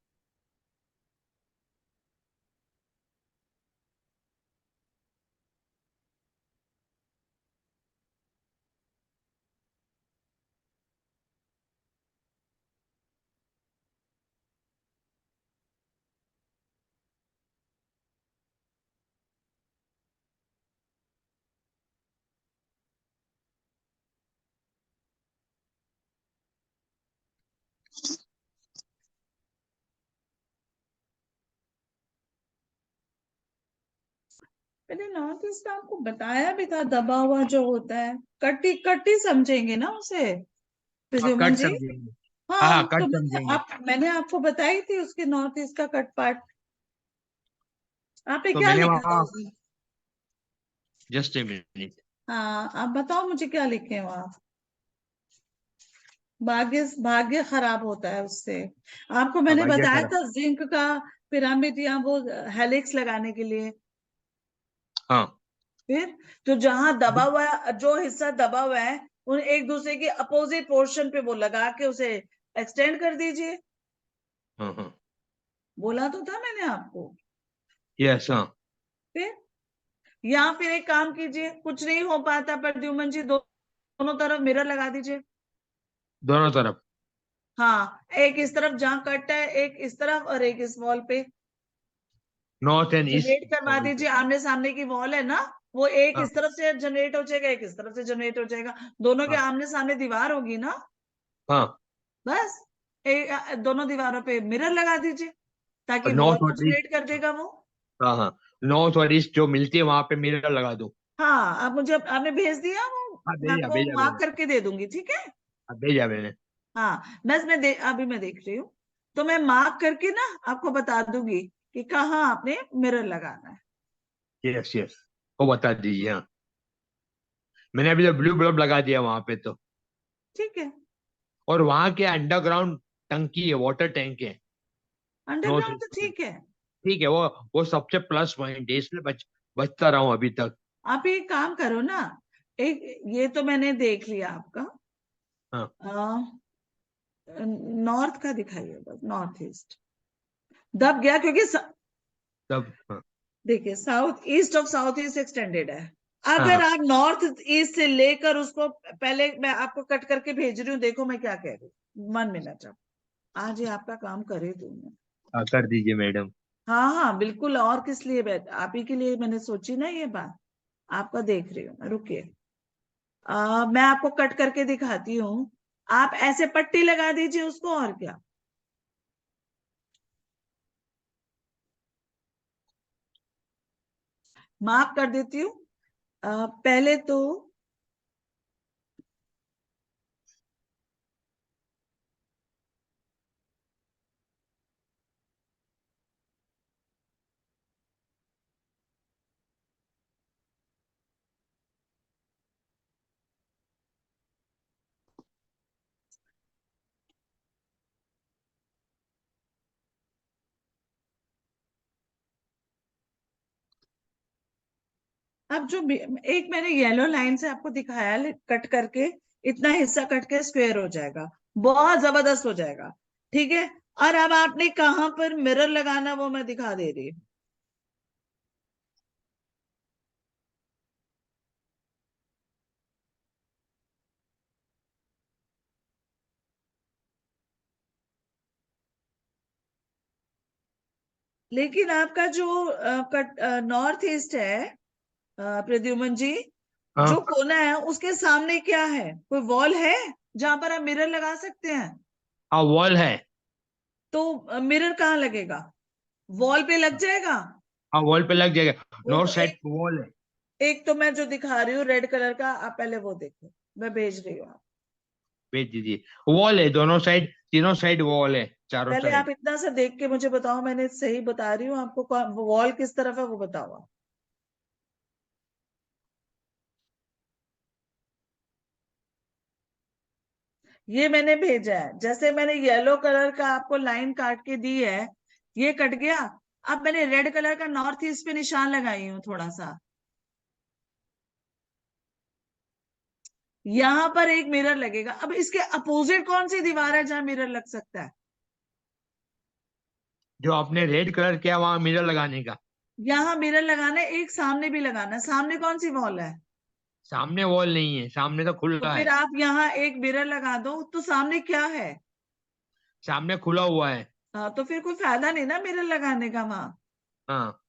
मैंने नॉर्थ ईस्ट आपको बताया भी था, दबा हुआ जो होता है, कट्टी कट्टी समझेंगे ना उसे, हाँ, प्रद्युमन कट जी। समझेंगे। हाँ हाँ, हाँ, तो कट समझेंगे। मैंने आपको बताई थी उसके नॉर्थ ईस्ट का कट पार्ट। आपने तो क्या मैंने लिखा था वहाँ, उसमें? Just a minute. हाँ, आप बताओ मुझे क्या लिखे हो आप। भाग्य भाग्य खराब होता है उससे। आपको हाँ, मैंने भाग्य बताया खराब। था जिंक का पिरामिड या वो हेलिक्स लगाने के लिए। हाँ फिर तो जहां दबा हुआ है, जो हिस्सा दबा हुआ है, उन एक दूसरे के अपोजिट पोर्शन पे वो लगा के उसे एक्सटेंड कर दीजिए। हाँ हाँ, बोला तो था मैंने आपको। यस हाँ। फिर या फिर एक काम कीजिए, कुछ नहीं हो पाता प्रद्युमन जी, दोनों तरफ मिरर लगा दीजिए। दोनों तरफ। हाँ, एक इस तरफ जहां कट है, एक इस तरफ, और एक इस वॉल पे नॉर्थ एंड ईस्ट। जनरेट करवा दीजिए। आमने सामने की वॉल है ना, वो एक हाँ इस तरफ से जनरेट हो जाएगा, एक इस तरफ से जनरेट हो जाएगा, दोनों के हाँ आमने सामने दीवार होगी ना। हाँ। बस दोनों दीवारों पे मिरर लगा दीजिए, ताकि और वॉल नॉर्थ को और ईस्ट। जनरेट कर देगा वो। हाँ हाँ, नॉर्थ और ईस्ट जो मिलती है वहां पे मिरर लगा दो। हाँ, आप मुझे आपने भेज दिया वो, हाँ, मैं भेजा आपको भेजा मार्क मैंने। करके दे दूंगी, ठीक है। हाँ, भेजा मैंने। हाँ, बस अभी मैं देख रही हूँ, तो मैं मार्क करके ना आपको बता दूंगी कि कहाँ आपने मिरर लगाना है। यस यस, वो बता दीजिए। हाँ, मैंने अभी तो ब्लू बल्ब लगा दिया वहां पे तो। ठीक है। और वहां के अंडरग्राउंड टंकी है, वाटर टैंक है। नॉर्थ अंडरग्राउंड तो ईस्ट में। ठीक है। ठीक है, वो सबसे प्लस पॉइंट है, इसलिए बचता रहा हूँ अभी तक। आप एक काम करो ना, एक ये तो मैंने देख लिया आपका, हाँ। नॉर्थ का दिखाइए, बस नॉर्थ ईस्ट। दब गया क्योंकि तब हाँ देखिए south east of south east extended है। हाँ अगर हाँ आप नॉर्थ ईस्ट से लेकर उसको, पहले मैं आपको कट करके भेज रही हूँ, देखो मैं क्या कह रही हूँ। 1 मिनट, अब आज ये आपका काम करे दूंगा। कर दीजिए मैडम। हाँ हाँ बिल्कुल, और किस लिए बैठ, आप ही के लिए मैंने सोची ना ये बात, आपका देख रही हूँ। रुकिए, मैं आपको कट करके दिखाती हूँ। आप ऐसे पट्टी लगा दीजिए उसको, और क्या। मार्क कर देती हूँ। पहले तो अब जो एक मैंने येलो लाइन से आपको दिखाया कट करके, इतना हिस्सा कट के स्क्वायर हो जाएगा, बहुत जबरदस्त हो जाएगा। ठीक है, और अब आपने कहां पर मिरर लगाना वो मैं दिखा दे रही हूँ। लेकिन आपका जो कट नॉर्थ ईस्ट है, प्रद्युमन जी, हाँ जो कोना है उसके सामने क्या है, कोई वॉल है जहां पर आप मिरर लगा सकते हैं? हाँ वॉल है। तो मिरर कहाँ लगेगा? वॉल पे लग जाएगा। हाँ वॉल पे लग जाएगा, वो नॉर्थ तो साइड वॉल है। एक तो मैं जो दिखा रही हूँ रेड कलर का, आप पहले वो देखो, मैं भेज रही हूँ। भेज दीजिए। वॉल है दोनों साइड, तीनों साइड वॉल है, चारों पहले आप साइड। इतना सा देख के मुझे बताओ, मैंने सही बता रही हूँ आपको, वॉल किस तरफ है वो बताओ आप। ये मैंने भेजा है, जैसे मैंने येलो कलर का आपको लाइन काट के दी है, ये कट गया। अब मैंने रेड कलर का नॉर्थ ईस्ट पे निशान लगाई हूँ थोड़ा सा। यहां पर एक मिरर लगेगा। अब इसके अपोजिट कौन सी दीवार है जहां मिरर लग सकता है? जो आपने रेड कलर किया वहां मिरर लगाने का। यहां मिरर लगाना है, एक सामने भी लगाना है। सामने कौन सी वॉल है? सामने वॉल नहीं है, सामने तो तो खुला फिर है। आप यहाँ एक मिरर लगा दो, तो सामने क्या है? सामने खुला हुआ है। हाँ, तो फिर कोई फायदा नहीं ना मिरर लगाने का वहां। हाँ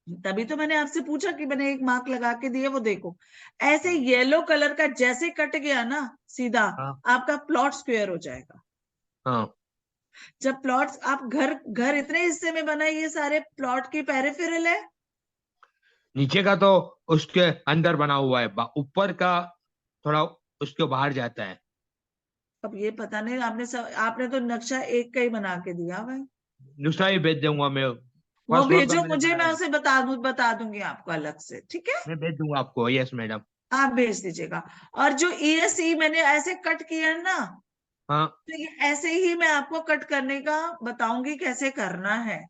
तभी तो मैंने आपसे पूछा कि मैंने एक मार्क लगा के दिया, वो देखो। ऐसे हाँ येलो कलर का जैसे कट गया ना सीधा, हाँ आपका प्लॉट स्क्वायर हो जाएगा। हाँ। जब प्लॉट्स, आप घर घर इतने हिस्से में बना है, ये सारे प्लॉट की पेरिफेरल है। नीचे का तो उसके अंदर बना हुआ है, ऊपर का थोड़ा उसके बाहर जाता है। अब ये पता नहीं, आपने तो नक्शा एक का ही बना के दिया हुआ है। दूसरा ही भेज दूंगा मैं। वो फर्स्ट फ्लोर का भेजो मैंने मुझे, मैं बनाया है। उसे बता दूंगी आपको अलग से, ठीक है। मैं भेज दूंगा आपको, यस मैडम। आप भेज दीजिएगा। और जो ESE मैंने ऐसे कट किया है ना, हाँ तो ये ऐसे ही मैं आपको कट करने का बताऊंगी कैसे करना है।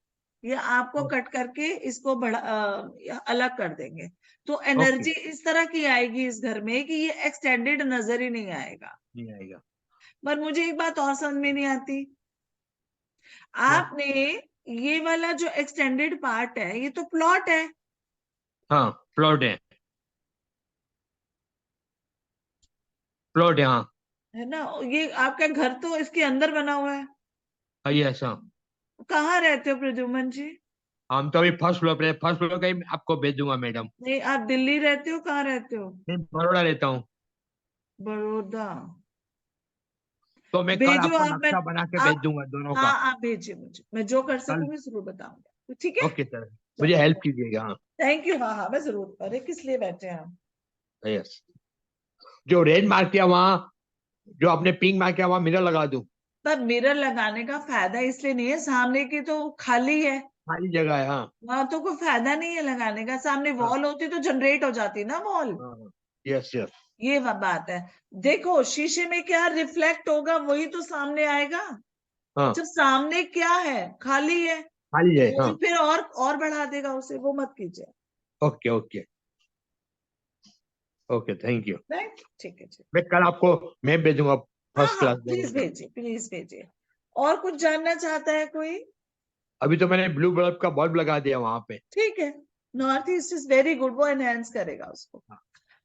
ये आपको कट करके इसको अलग कर देंगे, तो ओके। एनर्जी इस तरह की आएगी इस घर में कि ये एक्सटेंडेड नजर ही नहीं आएगा। नहीं आएगा। पर मुझे एक बात और समझ में नहीं आती, क्या? आपने ये वाला जो एक्सटेंडेड पार्ट है, ये तो प्लॉट है। हाँ प्लॉट है, प्लॉट है हाँ। है ना, ये आपका घर तो इसके अंदर बना हुआ है। हाँ यस हाँ। कहाँ रहते हो प्रद्युमन जी? हम तो अभी फर्स्ट फ्लोर पे, फर्स्ट फ्लोर का ही आपको भेज दूंगा मैडम। नहीं, आप दिल्ली रहते हो, कहाँ रहते हो? मैं बड़ौदा रहता हूँ। बड़ौदा। तो मैं कल भेजो आपको आप, मैं नक्शा बना के भेज आप दूंगा दोनों हाँ का। आप भेजिए मुझे, मैं जो कर कल। सकूंगी जरूर बताऊंगा, ठीक है। Okay sir. मुझे हेल्प चलो, कीजिएगा हाँ। Thank you. हाँ हाँ मैं जरूर, अरे किस लिए बैठे हैं हम। यस। जो रेड मार्क किया वहाँ, जो आपने पिंक मार्क किया वहाँ मिरर लगा दूं? पर मिरर लगाने का फायदा इसलिए नहीं है, सामने की तो खाली है, खाली जगह है हाँ। वहां तो कोई फायदा नहीं है लगाने का। सामने हाँ वॉल होती तो जनरेट हो जाती ना वॉल। हाँ। Yes yes. ये बात है। देखो शीशे में क्या रिफ्लेक्ट होगा, वही तो सामने आएगा। हाँ जब सामने क्या है, खाली है, खाली तो है वॉल हाँ। फिर और बढ़ा देगा उसे, वो मत कीजिए। Okay okay. Okay thank you. Right, ठीक है। मैं कल आपको मैं भेजूंगा हाँ फर्स्ट हाँ क्लास प्लीज देंगे। भेजिए, प्लीज भेजिए। और कुछ जानना चाहता है कोई? अभी तो मैंने ब्लू बल्ब का बल्ब लगा दिया वहां पे। ठीक है, north east is very good, वो एनहेंस करेगा उसको,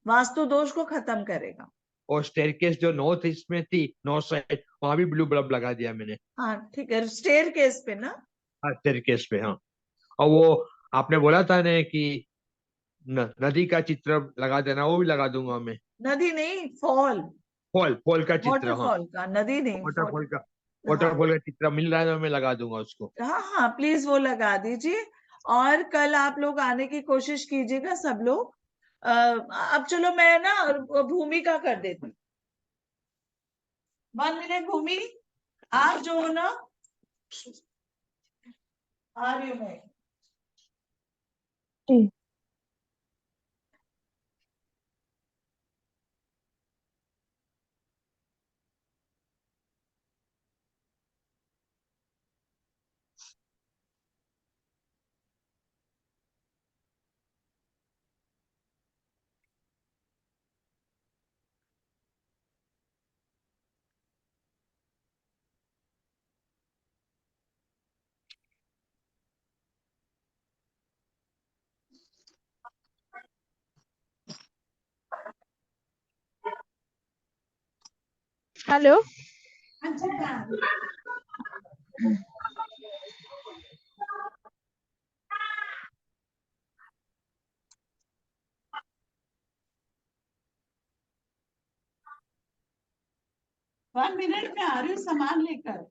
वास्तु दोष को खत्म करेगा। और स्टेयरकेस जो नॉर्थ ईस्ट में थी, नॉर्थ साइड, वहां भी ब्लू बल्ब लगा दिया मैंने। हाँ ठीक है, स्टेयर केस पे ना। हाँ, स्टेयरकेस पे, हाँ। और वो आपने बोला था ना कि नदी का चित्र लगा देना, वो भी लगा दूंगा मैं। नदी नहीं, फॉल, फॉल, फॉल का चित्र, हाँ। वाटरफॉल का, नदी नहीं, फॉल। वाटरफॉल का, हाँ वाटरफॉल का चित्र मिल रहा है तो मैं लगा दूंगा उसको। हाँ हाँ प्लीज वो लगा दीजिए। और कल आप लोग आने की कोशिश कीजिएगा सब लोग। अब चलो मैं ना भूमिका कर देती हूँ। 1 मिनट भूमि, आप जो हो ना, आ रही हूँ मैं। जी हेलो। हाँ जी हाँ। 1 मिनट में आ रही हूँ सामान लेकर।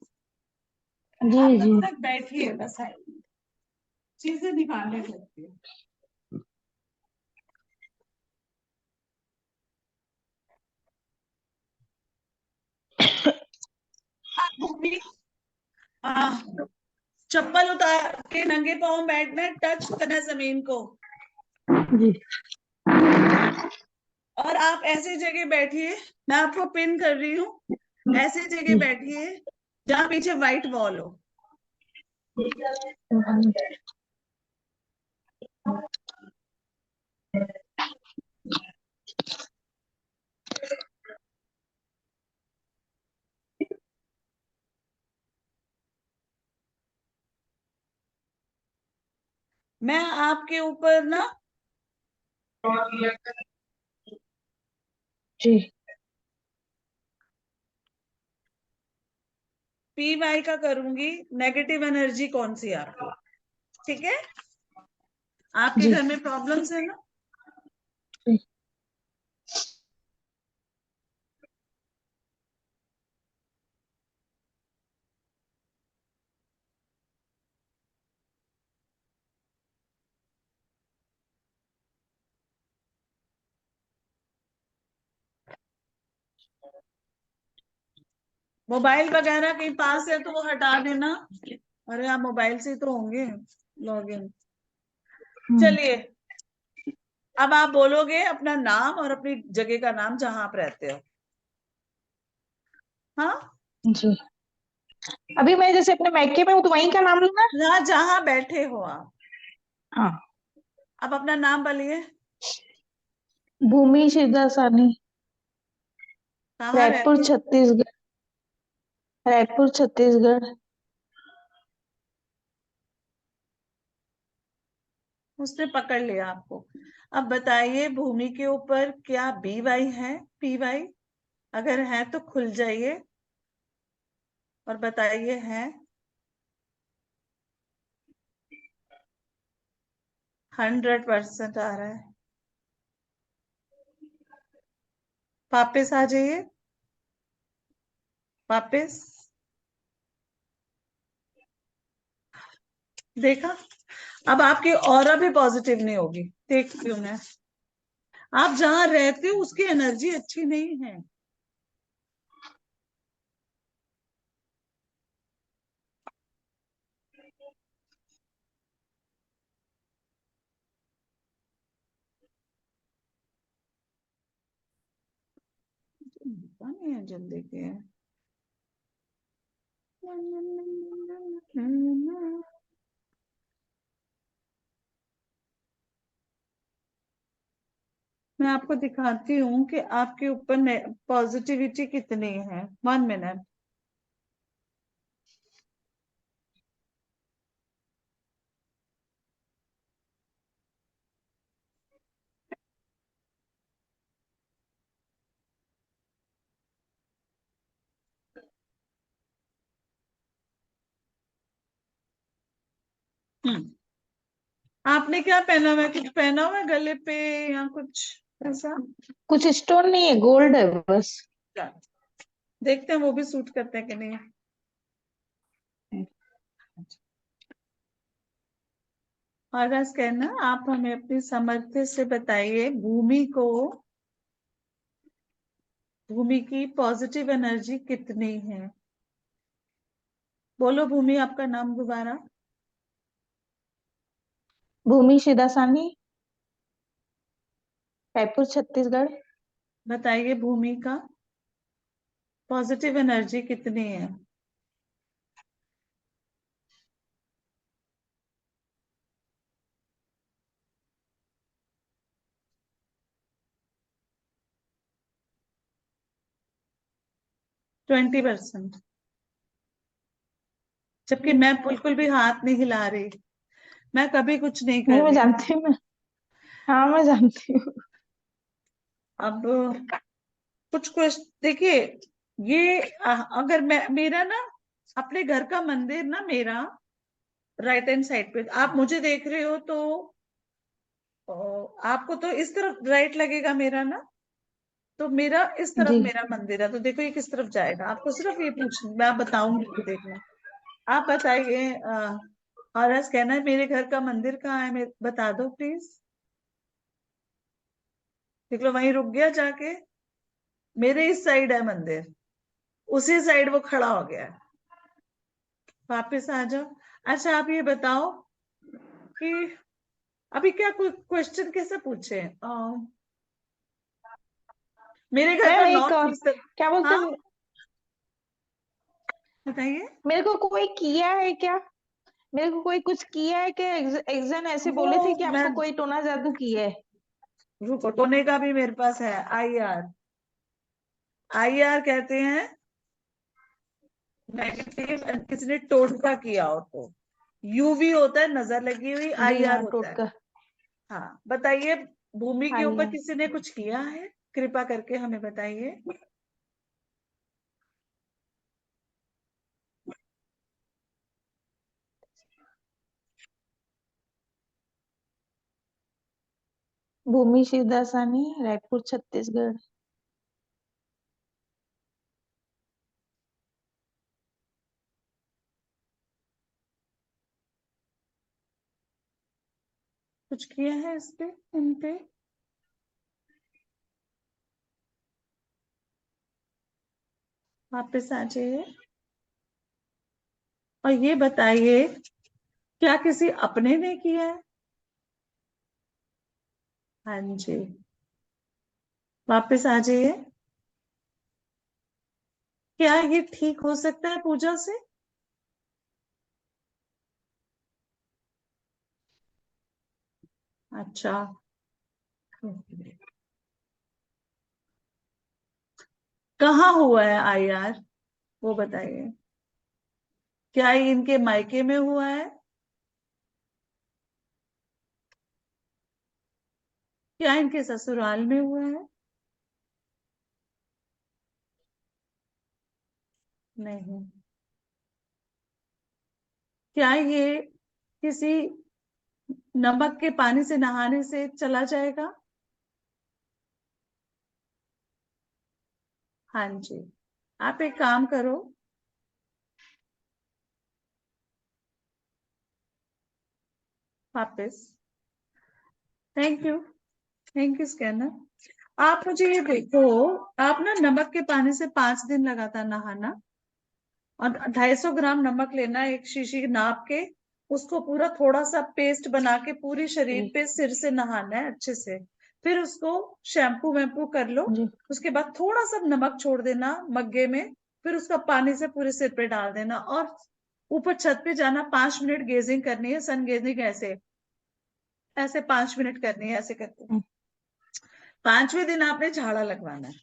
जी आप जी तब तक बैठिए, बस चीजें निकालने लगती है। भूमि, चप्पल उतार के नंगे पांव बैठना है, टच करना है जमीन को। जी और आप ऐसी जगह बैठिए, मैं आपको पिन कर रही हूँ, ऐसी जगह जी बैठिए जहां पीछे व्हाइट वॉल हो। मैं आपके ऊपर ना जी PY का करूंगी, नेगेटिव एनर्जी कौन सी है आपको, ठीक है? आपके जी घर में प्रॉब्लम्स है ना? जी मोबाइल वगैरह कहीं पास है तो वो हटा देना। अरे आप मोबाइल से ही तो होंगे लॉगिन। चलिए, अब आप बोलोगे अपना नाम और अपनी जगह का नाम जहां आप रहते हो। हाँ, जी अभी मैं जैसे अपने मैके में हूँ तो वहीं का नाम लूंगा। जहां जहां बैठे हो आप। हाँ अब अपना नाम बोलिए। भूमि शिवदासानी, कहाँ रायपुर रहते हो? छत्तीसगढ़, रायपुर छत्तीसगढ़। उसने पकड़ लिया आपको। अब बताइए, भूमि के ऊपर क्या BY है, PY? अगर है तो खुल जाइए और बताइए है। 100% आ रहा है। वापिस आ जाइए, वापिस। देखा? अब आपकी ऑरा भी पॉजिटिव नहीं होगी, देखती हूँ मैं। आप जहां रहते हो उसकी एनर्जी अच्छी नहीं है। पता नहीं है जल्दी के। मैं आपको दिखाती हूँ कि आपके ऊपर पॉजिटिविटी कितनी है। 1 मिनट। आपने क्या पहना हुआ है? कुछ पहना हुआ है गले पे या कुछ ऐसा? कुछ स्टोन नहीं है, गोल्ड है बस। देखते हैं वो भी सूट करते हैं कि नहीं। और बस कहना, आप हमें अपनी सामर्थ्य से बताइए भूमि की पॉजिटिव एनर्जी कितनी है। बोलो भूमि, आपका नाम दोबारा। भूमि शिदासानी, रायपुर छत्तीसगढ़। बताइए भूमि का पॉजिटिव एनर्जी कितनी है। Twenty percent. जबकि मैं बिल्कुल भी हाथ नहीं हिला रही, मैं कभी कुछ नहीं कर नहीं, मैं रही। जानती हूँ ना। हाँ, मैं जानती हूँ। अब कुछ क्वेश्चन देखिए, ये अगर मेरा ना अपने घर का मंदिर ना, मेरा राइट हैंड साइड पे आप मुझे देख रहे हो तो आपको तो इस तरफ राइट लगेगा मेरा ना, तो मेरा इस तरफ जी। मेरा मंदिर है, तो देखो ये किस तरफ जाएगा। आपको सिर्फ ये पूछना, मैं बताऊंगी, देखना। आप बताइए। और ऐसा कहना है मेरे घर का मंदिर कहाँ है, बता दो प्लीज। देख लो वहीं रुक गया जाके। मेरे इस साइड है मंदिर, उसी साइड वो खड़ा हो गया है। वापिस आ जाओ। अच्छा आप ये बताओ कि अभी क्या कोई क्वेश्चन कैसे पूछे। मेरे घर मैम का एक नॉर्थ और, ईस्ट। क्या बोलते हाँ हैं, बताइए। मेरे को कोई किया है क्या? मेरे को कोई कुछ किया है क्या? एग्जन ऐसे वो बोले थे कि मैं आपको कोई टोना जादू किया है। रुको, टोने का भी मेरे पास है। IR, IR कहते हैं नेगेटिव, किसी ने टोटका किया हो तो। UV होता है नजर लगी हुई, जी IR हाँ, होता है। टोटका। हाँ बताइए, भूमि के हाँ ऊपर यार। किसी ने कुछ किया है? कृपा करके हमें बताइए। भूमि शिवदासानी, रायपुर छत्तीसगढ़। कुछ किया है इस पे, इन पे? वापस आ जाइए और ये बताइए, क्या किसी अपने ने किया है? हाँ जी, वापस आ जाइए। क्या ये ठीक हो सकता है पूजा से? अच्छा, कहाँ हुआ है IR, वो बताइए। क्या ये इनके मायके में हुआ है? क्या इनके ससुराल में हुआ है? नहीं। क्या ये किसी नमक के पानी से नहाने से चला जाएगा? हाँ जी। आप एक काम करो, वापस। Thank you scanner. आप मुझे ये देखो, आप ना नमक के पानी से 5 दिन लगातार नहाना, और 250 ग्राम नमक लेना, एक शीशी नाप के, उसको पूरा थोड़ा सा पेस्ट बना के पूरी शरीर जी। पे सिर से नहाना है अच्छे से। फिर उसको शैम्पू वैम्पू कर लो। जी। उसके बाद थोड़ा सा नमक छोड़ देना मग्गे में, फिर उसका पानी से पूरे सिर पे डाल देना, और ऊपर छत पे जाना, 5 मिनट गेजिंग करनी है, सन गेजिंग, ऐसे ऐसे 5 मिनट करनी है, ऐसे करके। 5वें दिन आपने झाड़ा लगवाना है।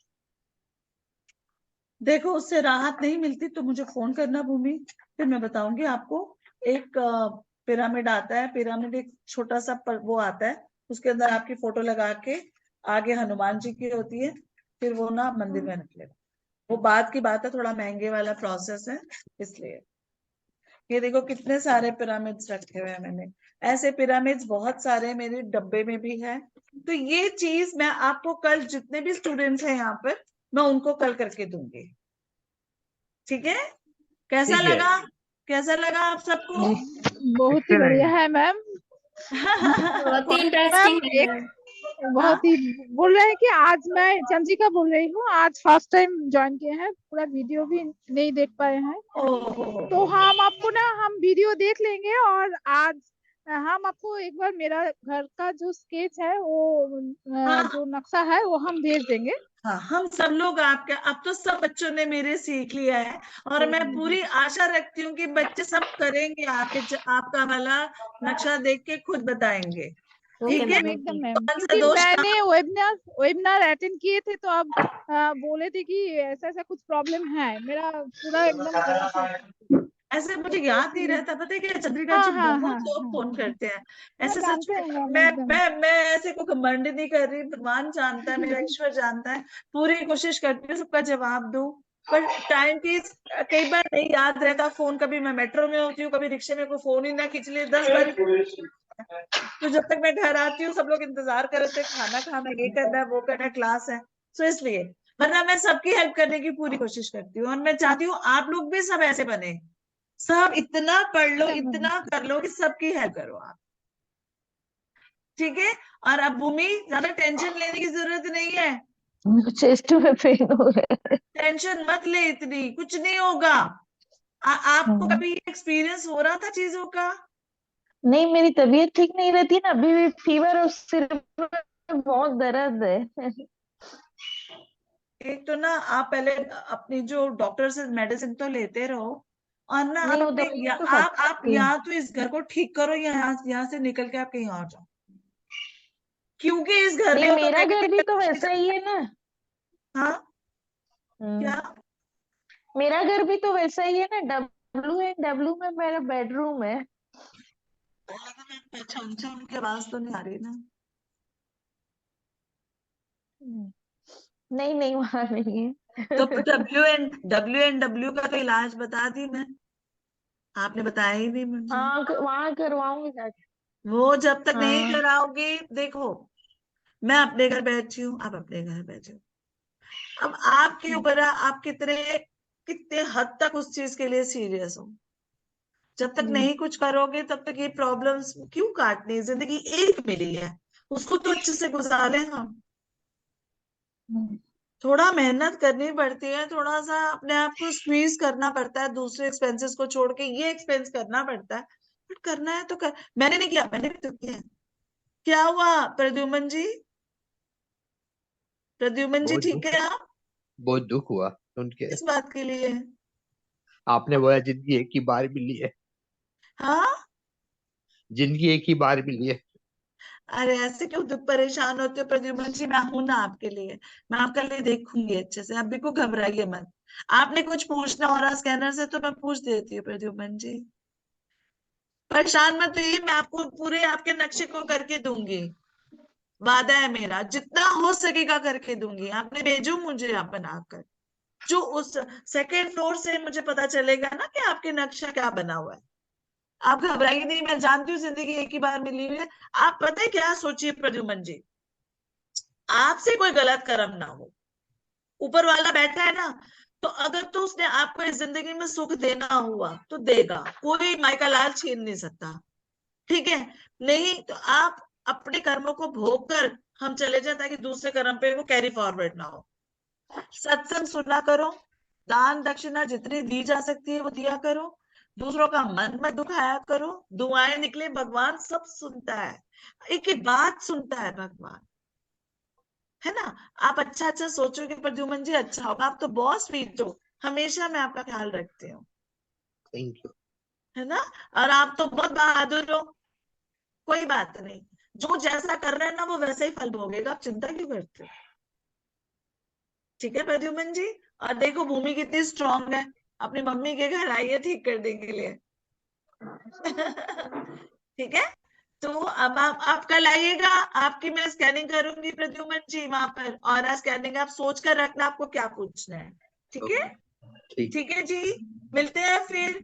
देखो उससे राहत नहीं मिलती तो मुझे फोन करना भूमि, फिर मैं बताऊंगी आपको। एक पिरामिड आता है, पिरामिड एक छोटा सा वो आता है, उसके अंदर आपकी फोटो लगा के आगे हनुमान जी की होती है, फिर वो ना मंदिर में निकलेगा। वो बाद की बात है, थोड़ा महंगे वाला प्रोसेस है इसलिए। ये देखो कितने सारे पिरामिड्स रखे हुए हैं मैंने, ऐसे पिरामिड्स बहुत सारे मेरे डब्बे में भी है। तो ये चीज मैं आपको कल, जितने भी स्टूडेंट्स हैं यहाँ पर, मैं उनको कल करके दूंगी। ठीक है? कैसा ठीक है। लगा? कैसा लगा आप सबको? बहुत ही बढ़िया Excellent. है मैम। बहुत ही मैम इंटरेस्टिंग है एक मैम। बहुत ही बोल रहे हैं कि आज मैं चंद्रिका बोल रही हूँ, आज फर्स्ट टाइम ज्वाइन किए हैं, पूरा वीडियो भी नहीं देख पाए हैं। तो हम आपको ना, हम वीडियो देख लेंगे और आज हम आपको एक बार मेरा घर का जो स्केच है वो जो नक्शा है वो हम भेज देंगे। हाँ, हम सब लोग आपके, अब तो सब बच्चों ने मेरे सीख लिया है और मैं पूरी आशा रखती हूँ कि बच्चे सब करेंगे, आपका वाला नक्शा देख के खुद बताएंगे। ठीक है? एकदम मैम, कौन सा क्योंकि दोष मैंने वेबिनार अटेंड किए थे तो अब बोले थे कि ऐसा ऐसा कुछ प्रॉब्लम है, मेरा पूरा एकदम ऐसे मुझे याद नहीं रहता, पता है क्या चंद्रिका हाँ जी, हाँ बहुत हाँ लोग हाँ, फोन करते हैं ऐसे। सच जानते हैं में मैम मैं एकदम। मैं ऐसे को घमंड नहीं कर रही, भगवान जानता है, मेरा ईश्वर जानता है, पूरी कोशिश करती हूँ सबका जवाब दूं, पर टाइम की कई बार नहीं याद रहता फोन। कभी मैं मेट्रो में होती हूँ, कभी रिक्शे में, कोई फोन ही ना खींच ले, 10 बार। तो जब तक मैं घर आती हूँ सब लोग इंतजार कर रहे थे, खाना खाना, ये करना है, वो करना है, क्लास है, तो इसलिए। वरना मैं सबकी हेल्प करने की पूरी कोशिश करती हूँ और मैं चाहती हूँ आप लोग भी सब ऐसे बने, सब इतना पढ़ लो, इतना कर लो कि सबकी हेल्प करो आप। ठीक है? और अब भूमि, ज्यादा टेंशन लेने की जरूरत नहीं है, चेस्ट में पेन हो रहा है। टेंशन मत ले, इतनी कुछ नहीं होगा। आपको कभी एक्सपीरियंस हो रहा था चीजों का? नहीं, मेरी तबीयत ठीक नहीं रहती ना, अभी भी फीवर और सिर में बहुत दर्द है। एक तो ना आप पहले अपनी जो डॉक्टर से मेडिसिन तो लेते रहो, और ना आप नहीं, वो अपने दवाइयाँ तो आप खाती हूँ। या तो इस घर को ठीक करो या यहाँ से निकल के आप कहीं और जाओ, क्योंकि इस घर नहीं, को तो मेरा घर भी तो नेगेटिव। वैसा ही है ना। हाँ, क्या? हम्म, मेरा घर भी तो वैसा ही है ना, WNW में मेरा बेडरूम है। अच्छा, उनकी आवाज तो नहीं आ रही ना? नहीं नहीं, वहां नहीं तो है। WNW का तो इलाज बता दी मैं, आपने बताया ही नहीं मुझे। हाँ, वहां करवाऊंगी जाके। वो जब तक नहीं हाँ। कराओगे, देखो मैं अपने घर बैठी हूँ, आप अपने घर बैठे हो, अब आपके ऊपर है, आप कितने हद तक उस चीज के लिए सीरियस हो। जब तक नहीं कुछ करोगे तब तक ये प्रॉब्लम्स क्यों काटनी? जिंदगी एक मिली है, उसको तो अच्छे से गुजारे हम। थोड़ा मेहनत करनी पड़ती है, थोड़ा सा अपने आप को स्क्वीज करना पड़ता है, दूसरे एक्सपेंसेस को छोड़ के ये एक्सपेंस करना पड़ता है, बट करना है तो मैंने नहीं किया, मैंने भी तो किया है। क्या हुआ प्रद्युमन जी? प्रद्युमन जी बहुत ठीक दुख है आप? बहुत दुख हुआ सुन के। इस बात के लिए? आपने बोला जिंदगी एक ही बार मिली है, हाँ, जिंदगी एक ही बार मिली है। अरे ऐसे क्यों दुख परेशान होते हो प्रद्युमन जी? मैं हूं ना आपके लिए, मैं आपके लिए देखूंगी अच्छे से, आप बिल्कुल घबराइए मत। आपने कुछ पूछना हो रहा स्कैनर से तो मैं पूछ देती हूँ प्रद्युमन जी, परेशान मत होइए, मैं आपको पूरे आपके नक्शे को करके दूंगी, वादा है मेरा, जितना हो सकेगा करके दूंगी। आपने भेजो मुझे, आप बनाकर, जो उस सेकेंड फ्लोर से मुझे पता चलेगा ना कि आपके नक्शा क्या बना हुआ है। आप घबराइए नहीं, मैं जानती हूँ जिंदगी एक ही बार मिली हुई है। आप पता है क्या सोचिए प्रद्युमन जी, आपसे कोई गलत कर्म ना हो, ऊपर वाला बैठा है ना, तो अगर तो उसने आपको इस जिंदगी में सुख देना हुआ तो देगा, कोई माई का लाल छीन नहीं सकता। ठीक है? नहीं तो आप अपने कर्मों को भोग कर हम चले जाए, ताकि दूसरे कर्म पे वो कैरी फॉरवर्ड ना हो। सत्संग सुना करो, दान दक्षिणा जितनी दी जा सकती है वो दिया करो, दूसरों का मन मत दुखाया करो, दुआएं निकले, भगवान सब सुनता है, एक एक बात सुनता है भगवान, है ना? आप अच्छा अच्छा सोचोगे प्रद्युमन जी, अच्छा होगा। आप तो बहुत स्वीट हो, हमेशा मैं आपका ख्याल रखती हूँ, थैंक यू। है ना? और आप तो बहुत बहादुर हो, कोई बात नहीं, जो जैसा कर रहे हैं ना वो वैसा ही फल भोगेगा, आप चिंता क्यों करते हो? ठीक है प्रद्युमन जी। और देखो भूमि कितनी स्ट्रांग है, अपनी मम्मी के घर आई है ठीक करने के लिए। ठीक है, तो अब आप कल आइएगा, आपकी मैं स्कैनिंग करूंगी प्रद्युमन जी वहां पर, और स्कैनिंग आप सोच कर रखना आपको क्या पूछना है। ठीक है, ठीक। ठीक है जी, मिलते हैं फिर।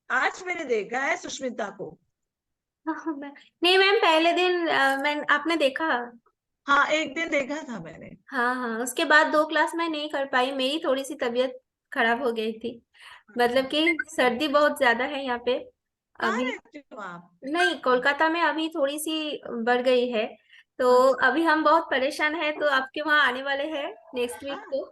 आज मैंने देखा है सुष्मिता को। नहीं मैम, पहले दिन आपने देखा। हाँ एक दिन देखा था मैंने। हाँ हाँ, उसके बाद 2 क्लास मैं नहीं कर पाई, मेरी थोड़ी सी तबीयत खराब हो गई थी। मतलब कि सर्दी बहुत ज्यादा है यहाँ पे कहाँ अभी। रहती हो आप? नहीं, कोलकाता में अभी थोड़ी सी बढ़ गई है, तो अभी हम बहुत परेशान हैं, तो आपके वहाँ आने वाले हैं नेक्स्ट वीक को,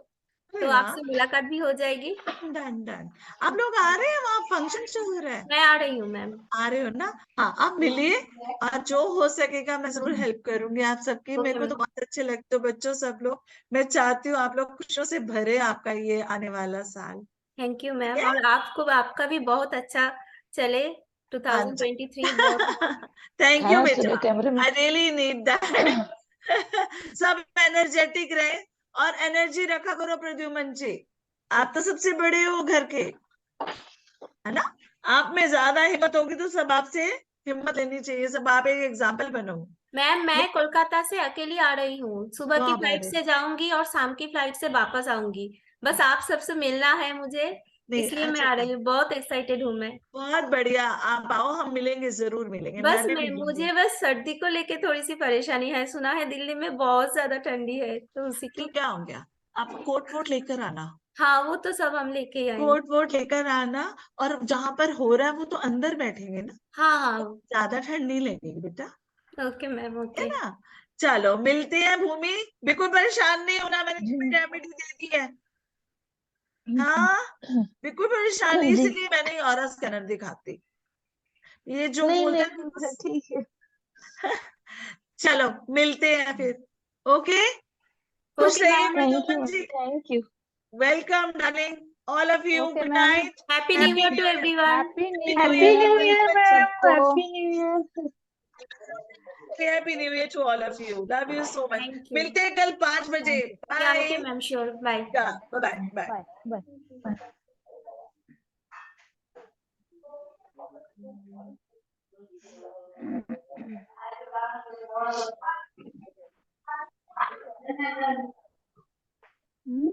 तो आपसे मुलाकात भी हो जाएगी। Done done. आप लोग आ रहे हैं, वहाँ फंक्शन चल रहा है? मैं आ रही हूँ मैम। आ रहे हो ना? हाँ आप मिलिए, और जो हो सकेगा मैं जरूर हेल्प करूंगी आप सबकी। मेरे ओके को तो मैम। बहुत अच्छे लगते हो बच्चों सब लोग। मैं चाहती हूँ आप लोग खुशियों से भरे आपका ये आने वाला साल। थैंक यू ठीक मैम, है? और आपका भी बहुत अच्छा चले हाँ जी। 2023 बहुत। थैंक यू हाँ बेटा, सुनो कैमरे में। I really need that. सब एनर्जेटिक रहे, और एनर्जी रखा करो प्रद्युमन जी। आप तो सबसे बड़े हो घर के, है ना? आप में ज्यादा हिम्मत होगी तो सब आपसे हिम्मत लेनी चाहिए, सब आप एक एग्जाम्पल बनो। मैम मैं कोलकाता से अकेली आ रही हूँ, सुबह की वाह फ्लाइट बाबा। से जाऊंगी और शाम की फ्लाइट से वापस आऊंगी। बस आप सबसे मिलना है मुझे, नहीं इसलिए मैं अच्छा, आ रही हूँ, बहुत एक्साइटेड हूँ मैं। बहुत बढ़िया, आप आओ, हम मिलेंगे, जरूर मिलेंगे, बस मैं भी मुझे मिलूंगी। बस सर्दी को लेके थोड़ी सी परेशानी है, सुना है दिल्ली में बहुत ज्यादा ठंडी है, तो उसी तो की। क्या हो गया, आप कोट वोट लेकर आना। हाँ वो तो सब हम लेके ही आएंगे। कोट वोट लेकर आना, और जहां पर हो रहा है वो तो अंदर बैठेंगे ना, हाँ हाँ। ज्यादा ठंड नहीं लगेगी बेटा, ओके मैम, है ओके। ना? चलो मिलते हैं भूमि, बिल्कुल परेशान नहीं होना, मैंने विटामिन दे दी है। हाँ बिल्कुल परेशान नहीं, जी इसलिए मैंने और स्कैनर दिखाती, ये जो नहीं बोलता नहीं है। ठीक है। चलो मिलते हैं फिर। ओके, खुश ओके रहिए ma'am. Thank you Pradyuman ji. Thank you. Welcome darling, all of you, okay good ma'am, night. Happy new happy year to new year. Everyone. Happy new new happy year new year. Year Pradyuman ji. Ma'am, सबको happy new year. Happy new year to all of you, love you so much. Thank you. मिलते हैं कल 5 बजे। या bye. Okay ma'am, sure, bye. Bye bye. Bye bye. हम्म।